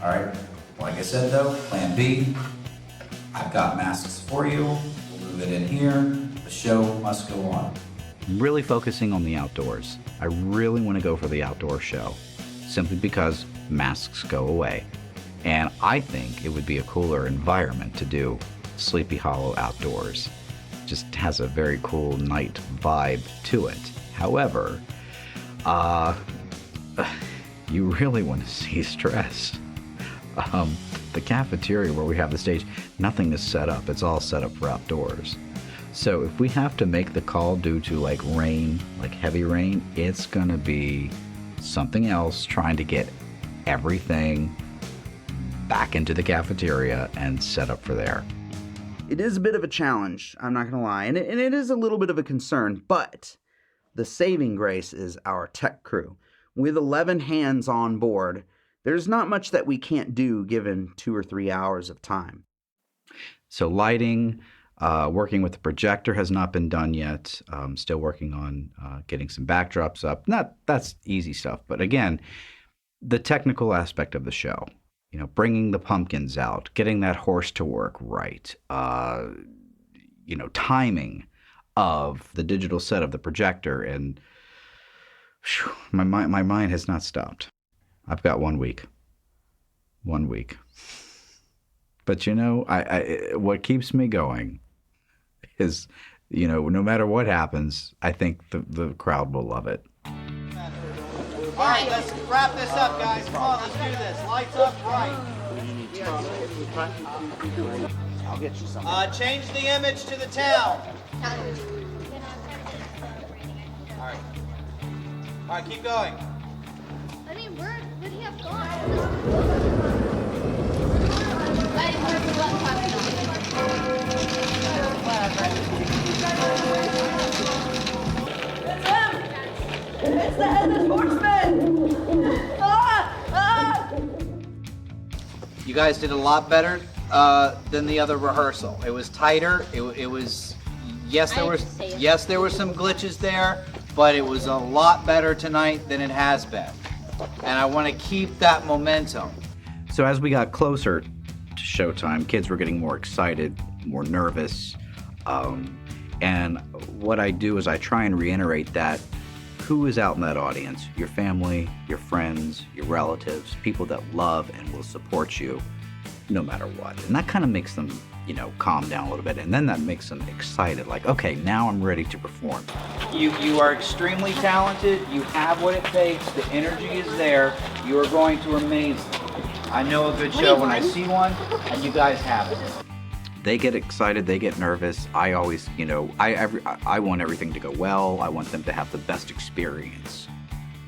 All right, like I said though, plan B, I've got masks for you. We'll move it in here. The show must go on. I'm really focusing on the outdoors. I really want to go for the outdoor show, simply because masks go away. And I think it would be a cooler environment to do Sleepy Hollow outdoors. Just has a very cool night vibe to it. However, you really want to see stress. The cafeteria where we have the stage, nothing is set up. It's all set up for outdoors. So if we have to make the call due to rain, heavy rain, it's gonna be something else trying to get everything back into the cafeteria and set up for there. It is a bit of a challenge, I'm not gonna lie, and it is a little bit of a concern, but the saving grace is our tech crew. With 11 hands on board, there's not much that we can't do given 2 or 3 hours of time. So lighting, working with the projector has not been done yet. Still working on getting some backdrops up. That's easy stuff, but again, the technical aspect of the show, bringing the pumpkins out, getting that horse to work right, timing of the digital set of the projector, and my mind has not stopped. I've got 1 week. 1 week. But what keeps me going is, no matter what happens, I think the crowd will love it. All right, let's wrap this up, guys. Come on, let's do this. Lights up right. I'll get you some. Change the image to the town. All right, keep going. I mean, where would he have gone? It's the Headless Horseman! You guys did a lot better than the other rehearsal. It was tighter. It was yes, there were some glitches there, but it was a lot better tonight than it has been. And I want to keep that momentum. So as we got closer to showtime, kids were getting more excited, more nervous. And what I do is I try and reiterate that who is out in that audience? Your family, your friends, your relatives, people that love and will support you no matter what. And that kind of makes them, calm down a little bit. And then that makes them excited, like, okay, now I'm ready to perform. You are extremely talented. You have what it takes. The energy is there. You are going to amaze them. I know a good show when I see one, and you guys have it. They get excited, they get nervous. I always, I want everything to go well. I want them to have the best experience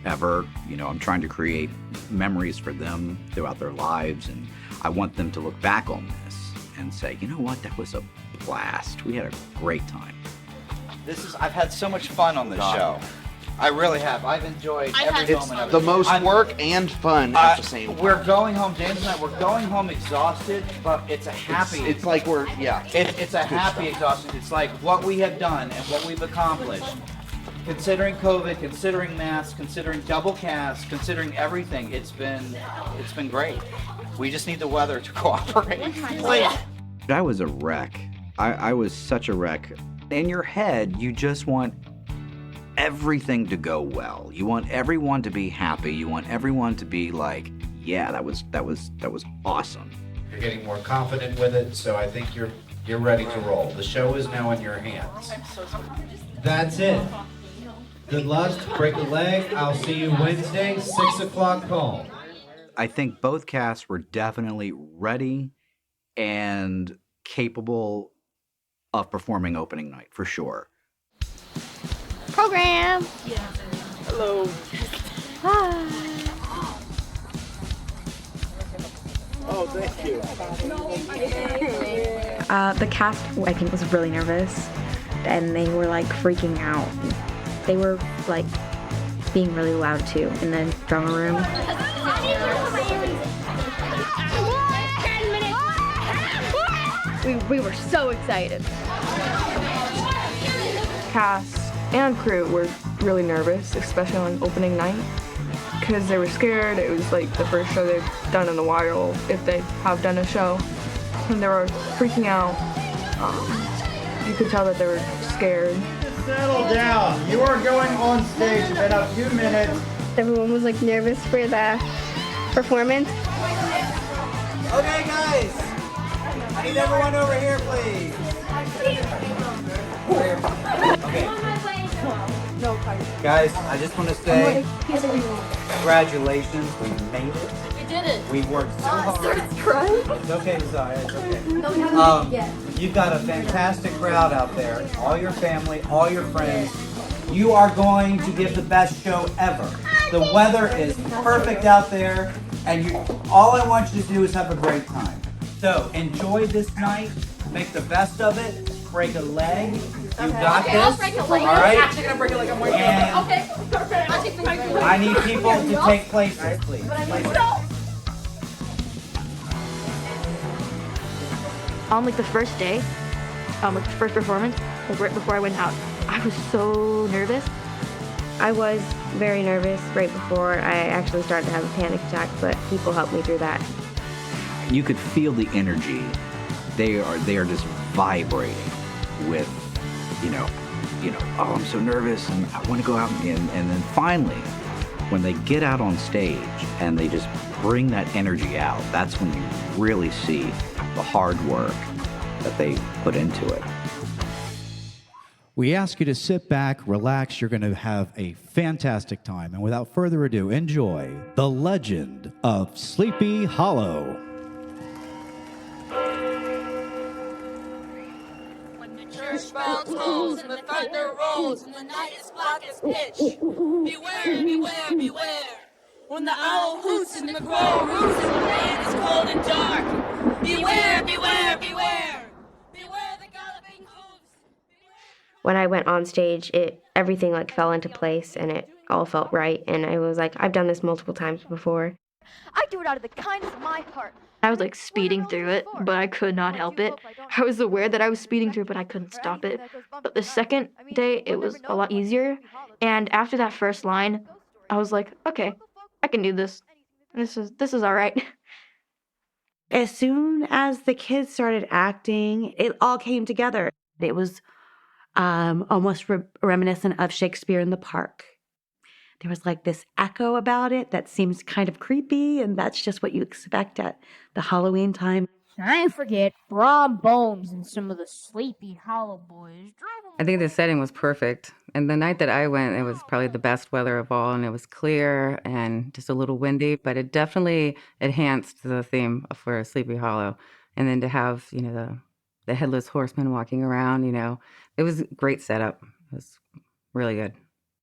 ever. I'm trying to create memories for them throughout their lives, and I want them to look back on this and say, you know what, that was a blast. We had a great time. I've had so much fun on this show. I really have. I've enjoyed every moment of it. The most work and fun at the same time. We're going home, James and I, we're going home exhausted, but it's a happy. It's like It's a happy exhaustion. It's like what we have done and what we've accomplished. Considering COVID, considering masks, considering double casts, considering everything, it's been great. We just need the weather to cooperate. Please. I was a wreck. I was such a wreck. In your head, you just want everything to go well. You want everyone to be happy. You want everyone to be like, yeah, that was awesome. You're getting more confident with it, so I think you're ready to roll. The show is now in your hands. That's it. Good luck. Break a leg. I'll see you Wednesday, 6 o'clock call. I think both casts were definitely ready and capable of performing opening night, for sure. Program. Hello. Hi. Oh, thank you. The cast, I think, was really nervous. and they were like freaking out. They were like being really loud too in the drama room. We were so excited. Cast and crew were really nervous, especially on opening night, because they were scared. It was like the first show they've done in a while, if they have done a show, and they were freaking out. You could tell that they were scared. Settle down. You are going on stage in a few minutes. Everyone was like nervous for the performance. Okay, guys. I need everyone over here, please. Okay. Guys, I just want to say congratulations. We made it. We did it. We worked so hard. It's okay, Zaya. It's okay. No, we haven't yet. You've got a fantastic crowd out there. All your family, all your friends. You are going to give the best show ever. The weather is perfect out there, and all I want you to do is have a great time. So enjoy this night. Make the best of it. Break a leg. You got Okay, this. I'll break a leg. All right. I'm actually gonna break a leg. I'm working on it. Okay, perfect. I'll take the mic. I need people to take places, please. On like the first day, like the first performance, like right before I went out, I was so nervous. I was very nervous right before I actually started to have a panic attack, but people helped me through that. You could feel the energy. They are just vibrating with, oh, I'm so nervous and I want to go out and then finally, when they get out on stage and they just bring that energy out, that's when you really see the hard work that they put into it. We ask you to sit back, relax. You're going to have a fantastic time. And without further ado, enjoy The Legend of Sleepy Hollow. Church bells tolls and the thunder rolls and the night is black as pitch. Beware, beware, beware. When the owl hoots and the crow roots and the rain is cold and dark. Beware, beware, beware. Beware the galloping hooves. When I went on stage, everything like fell into place and it all felt right. And I was like, I've done this multiple times before. I do it out of the kindness of my heart. I was like speeding through it, but I could not help it. I was aware that I was speeding through, but I couldn't stop it. But the second day, it was a lot easier. And after that first line, I was like, okay, I can do this. This is all right. As soon as the kids started acting, it all came together. It was almost reminiscent of Shakespeare in the Park. There was like this echo about it that seems kind of creepy, and that's just what you expect at the Halloween time. I ain't forget Brom Bones and some of the Sleepy Hollow boys. I think the setting was perfect. And the night that I went, it was probably the best weather of all, and it was clear and just a little windy, but it definitely enhanced the theme for Sleepy Hollow. And then to have, the Headless Horseman walking around, it was a great setup. It was really good.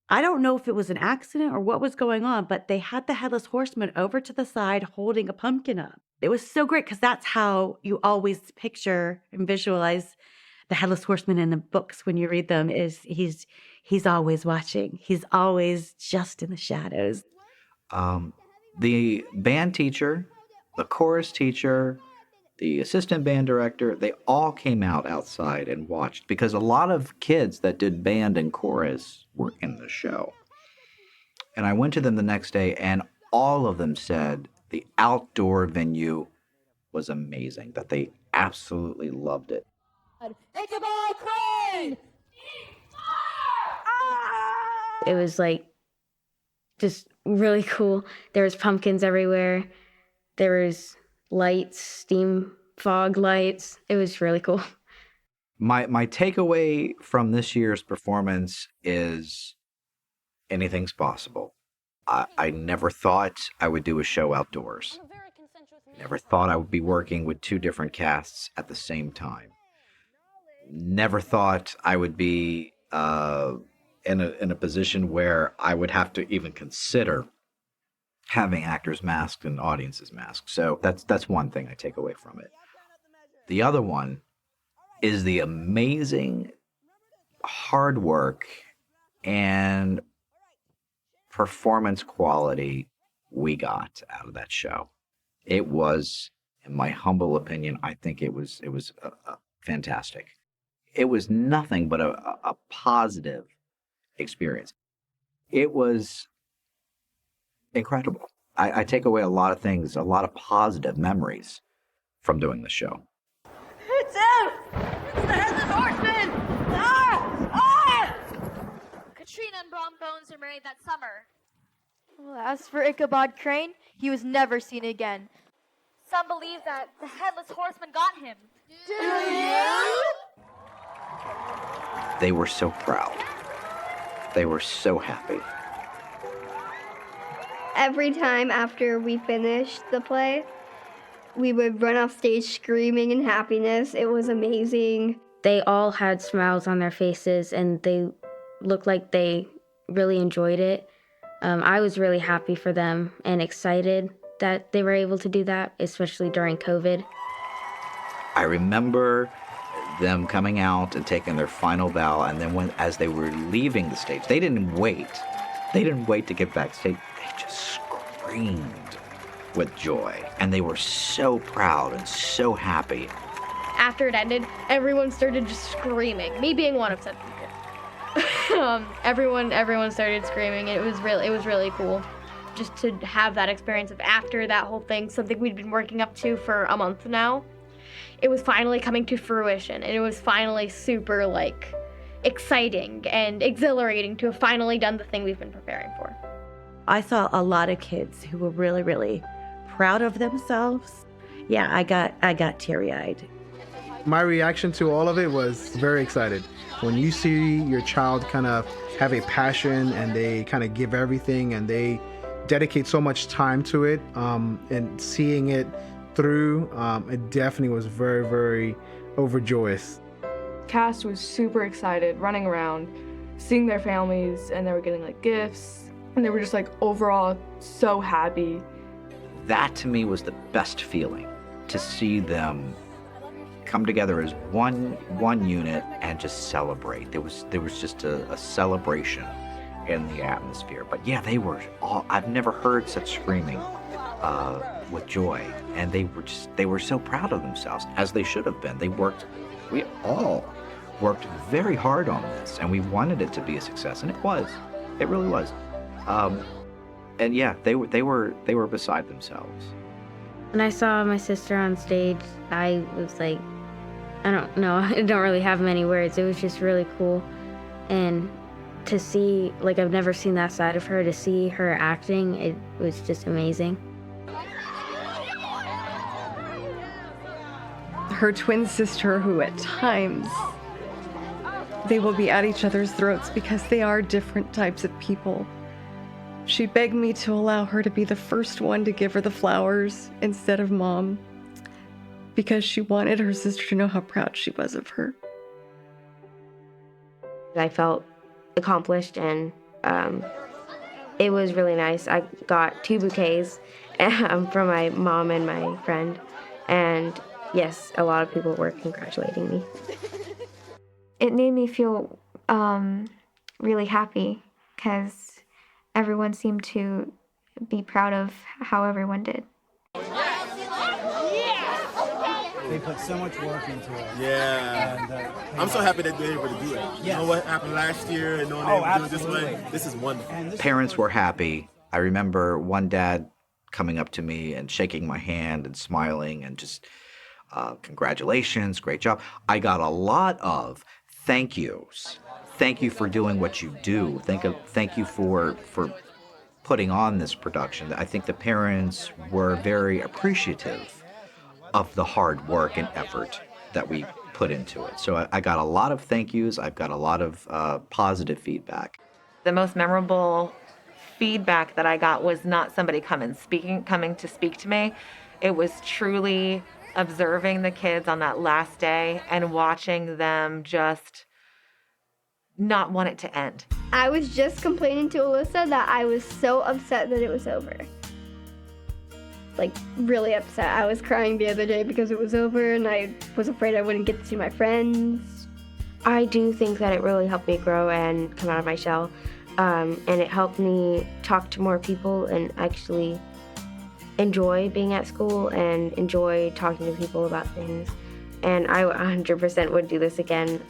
I don't know if it was an accident or what was going on, but they had the Headless Horseman over to the side holding a pumpkin up. It was so great because that's how you always picture and visualize the Headless Horseman in the books when you read them. Is he's always watching. He's always just in the shadows. The band teacher, the chorus teacher, the assistant band director, they all came outside and watched because a lot of kids that did band and chorus were in the show. And I went to them the next day and all of them said the outdoor venue was amazing, that they absolutely loved it. Ichabod Crane! It was like just really cool. There was pumpkins everywhere. There was lights, steam fog lights. It was really cool. My takeaway from this year's performance is anything's possible. I never thought I would do a show outdoors. Never thought I would be working with two different casts at the same time. Never thought I would be in a position where I would have to even consider having actors masked and audiences masked. So that's one thing I take away from it. The other one is the amazing hard work and performance quality we got out of that show. It was, in my humble opinion, I think it was fantastic. It was nothing but a positive experience. It was incredible. I take away a lot of things, a lot of positive memories from doing the show. It's him! It's the Headless Horseman! Katrina and Brom Bones were married that summer. Well, as for Ichabod Crane, he was never seen again. Some believe that the Headless Horseman got him. Do you? They were so proud. They were so happy. Every time after we finished the play, we would run off stage screaming in happiness. It was amazing. They all had smiles on their faces and they looked like they really enjoyed it. I was really happy for them and excited that they were able to do that, especially during COVID. I remember them coming out and taking their final bow, and then as they were leaving the stage, they didn't wait. They didn't wait to get backstage. They just screamed with joy, and they were so proud and so happy. After it ended, everyone started just screaming. Me being one of said people. Everyone started screaming. It was really cool, just to have that experience of after that whole thing, something we'd been working up to for a month now. It was finally coming to fruition, and it was finally super exciting and exhilarating to have finally done the thing we've been preparing for. I saw a lot of kids who were really, really proud of themselves. Yeah, I got teary-eyed. My reaction to all of it was very excited. When you see your child kind of have a passion and they kind of give everything and they dedicate so much time to it, and seeing it through, it definitely was very, very overjoyous. Cast was super excited, running around, seeing their families, and they were getting gifts, and they were just overall so happy. That to me was the best feeling, to see them come together as one unit and just celebrate. There was just a celebration in the atmosphere. But yeah, they were all, I've never heard such screaming with joy, and they were so proud of themselves, as they should have been. We all worked very hard on this, and we wanted it to be a success, and it really was. And yeah, they were beside themselves. When I saw my sister on stage, I was like, I don't know, I don't really have many words. It was just really cool. And to see, I've never seen that side of her, to see her acting, it was just amazing. Her twin sister, who at times, they will be at each other's throats because they are different types of people. She begged me to allow her to be the first one to give her the flowers instead of Mom, because she wanted her sister to know how proud she was of her. I felt accomplished, and it was really nice. I got 2 bouquets from my mom and my friend, and yes, a lot of people were congratulating me. It made me feel really happy because everyone seemed to be proud of how everyone did. They put so much work into it. Yeah. And, I'm so happy that they're able to do it. Yes. You know what happened last year and knowing they were doing it this way? This is wonderful. Parents were happy. I remember one dad coming up to me and shaking my hand and smiling and just, congratulations, great job. I got a lot of thank yous. Thank you for doing what you do. Thank you for putting on this production. I think the parents were very appreciative of the hard work and effort that we put into it. So I got a lot of thank yous. I've got a lot of positive feedback. The most memorable feedback that I got was not somebody coming to speak to me. It was truly observing the kids on that last day and watching them just not want it to end. I was just complaining to Alyssa that I was so upset that it was over. Really upset. I was crying the other day because it was over and I was afraid I wouldn't get to see my friends. I do think that it really helped me grow and come out of my shell. And it helped me talk to more people and actually enjoy being at school and enjoy talking to people about things. And I 100% would do this again.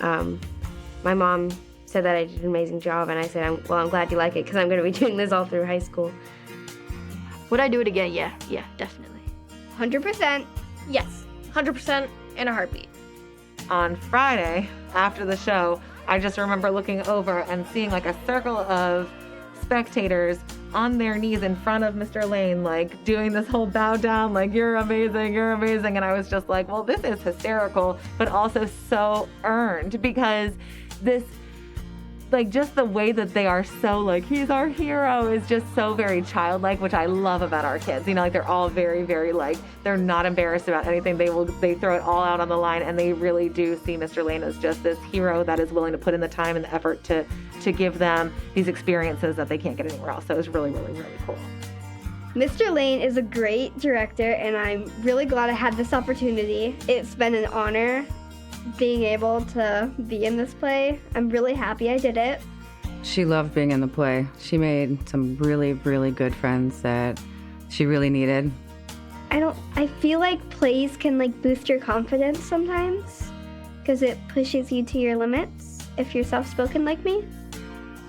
My mom said that I did an amazing job, and I said, I'm glad you like it because I'm going to be doing this all through high school. Would I do it again? Yeah, definitely. 100%. Yes, 100% in a heartbeat. On Friday, after the show, I just remember looking over and seeing like a circle of spectators on their knees in front of Mr. Lane, like doing this whole bow down, like, you're amazing, you're amazing. And I was just like, well, this is hysterical, but also so earned, because this, like, just the way that they are so like, he's our hero is just so very childlike, which I love about our kids. You know, like, they're all very, very, like, they're not embarrassed about anything. They throw it all out on the line, and they really do see Mr. Lane as just this hero that is willing to put in the time and the effort to give them these experiences that they can't get anywhere else. So it was really, really, really cool. Mr. Lane is a great director, and I'm really glad I had this opportunity. It's been an honor being able to be in this play. I'm really happy I did it. She loved being in the play. She made some really, really good friends that she really needed. I feel like plays can like boost your confidence sometimes because it pushes you to your limits if you're soft-spoken like me.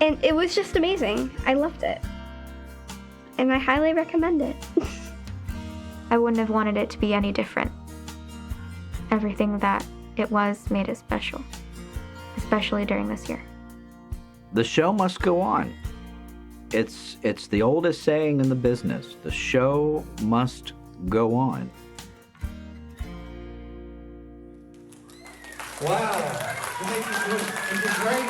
And it was just amazing. I loved it. And I highly recommend it. I wouldn't have wanted it to be any different. Everything that it was made it special, especially during this year. The show must go on. It's the oldest saying in the business. The show must go on. Wow. You did great.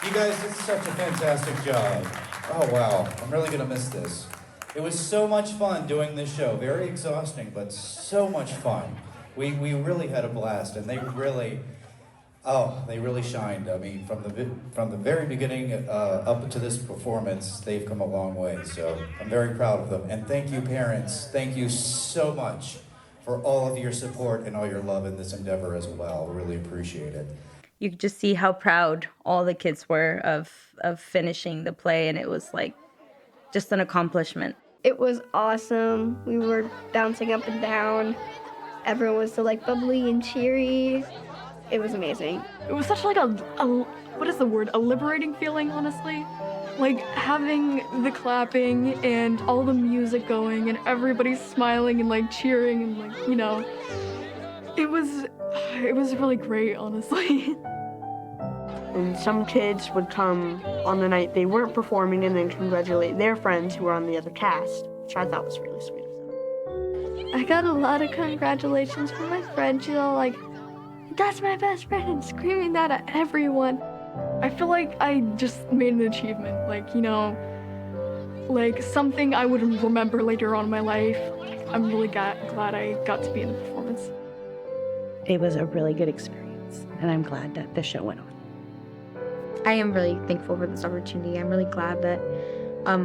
You guys did such a fantastic job. Oh, wow. I'm really going to miss this. It was so much fun doing this show. Very exhausting, but so much fun. We really had a blast, and they really shined. I mean, from the very beginning up to this performance, they've come a long way. So I'm very proud of them. And thank you, parents. Thank you so much for all of your support and all your love in this endeavor as well. Really appreciate it. You could just see how proud all the kids were of finishing the play, and it was like just an accomplishment. It was awesome. We were bouncing up and down. Everyone was so like bubbly and cheery. It was amazing. It was such like a what is the word? A liberating feeling, honestly. Like having the clapping and all the music going and everybody smiling and like cheering and like, you know, it was really great, honestly. And some kids would come on the night they weren't performing and then congratulate their friends who were on the other cast, which I thought was really sweet of them. I got a lot of congratulations from my friends, you know, like, that's my best friend, and screaming that at everyone. I feel like I just made an achievement, like, you know, like something I would remember later on in my life. I'm really glad I got to be in the performance. It was a really good experience, and I'm glad that the show went on. I am really thankful for this opportunity. I'm really glad that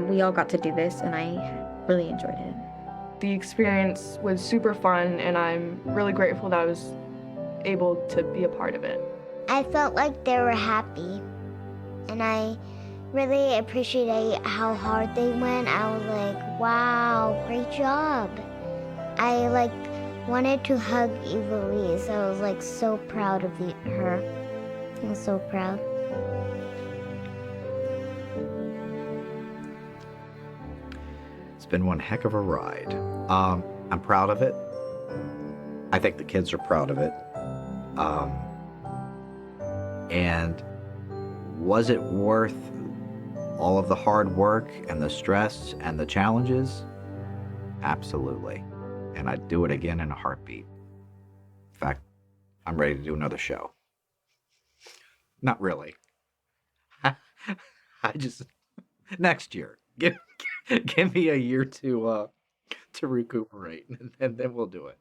we all got to do this, and I really enjoyed it. The experience was super fun, and I'm really grateful that I was able to be a part of it. I felt like they were happy, and I really appreciate how hard they went. I was like, wow, great job. I wanted to hug Eva Lee, so I was like so proud of her. I was so proud. It's been one heck of a ride. I'm proud of it. I think the kids are proud of it. And was it worth all of the hard work and the stress and the challenges? Absolutely. And I'd do it again in a heartbeat. In fact, I'm ready to do another show. Not really. I just, next year. Give me a year to recuperate, and then we'll do it.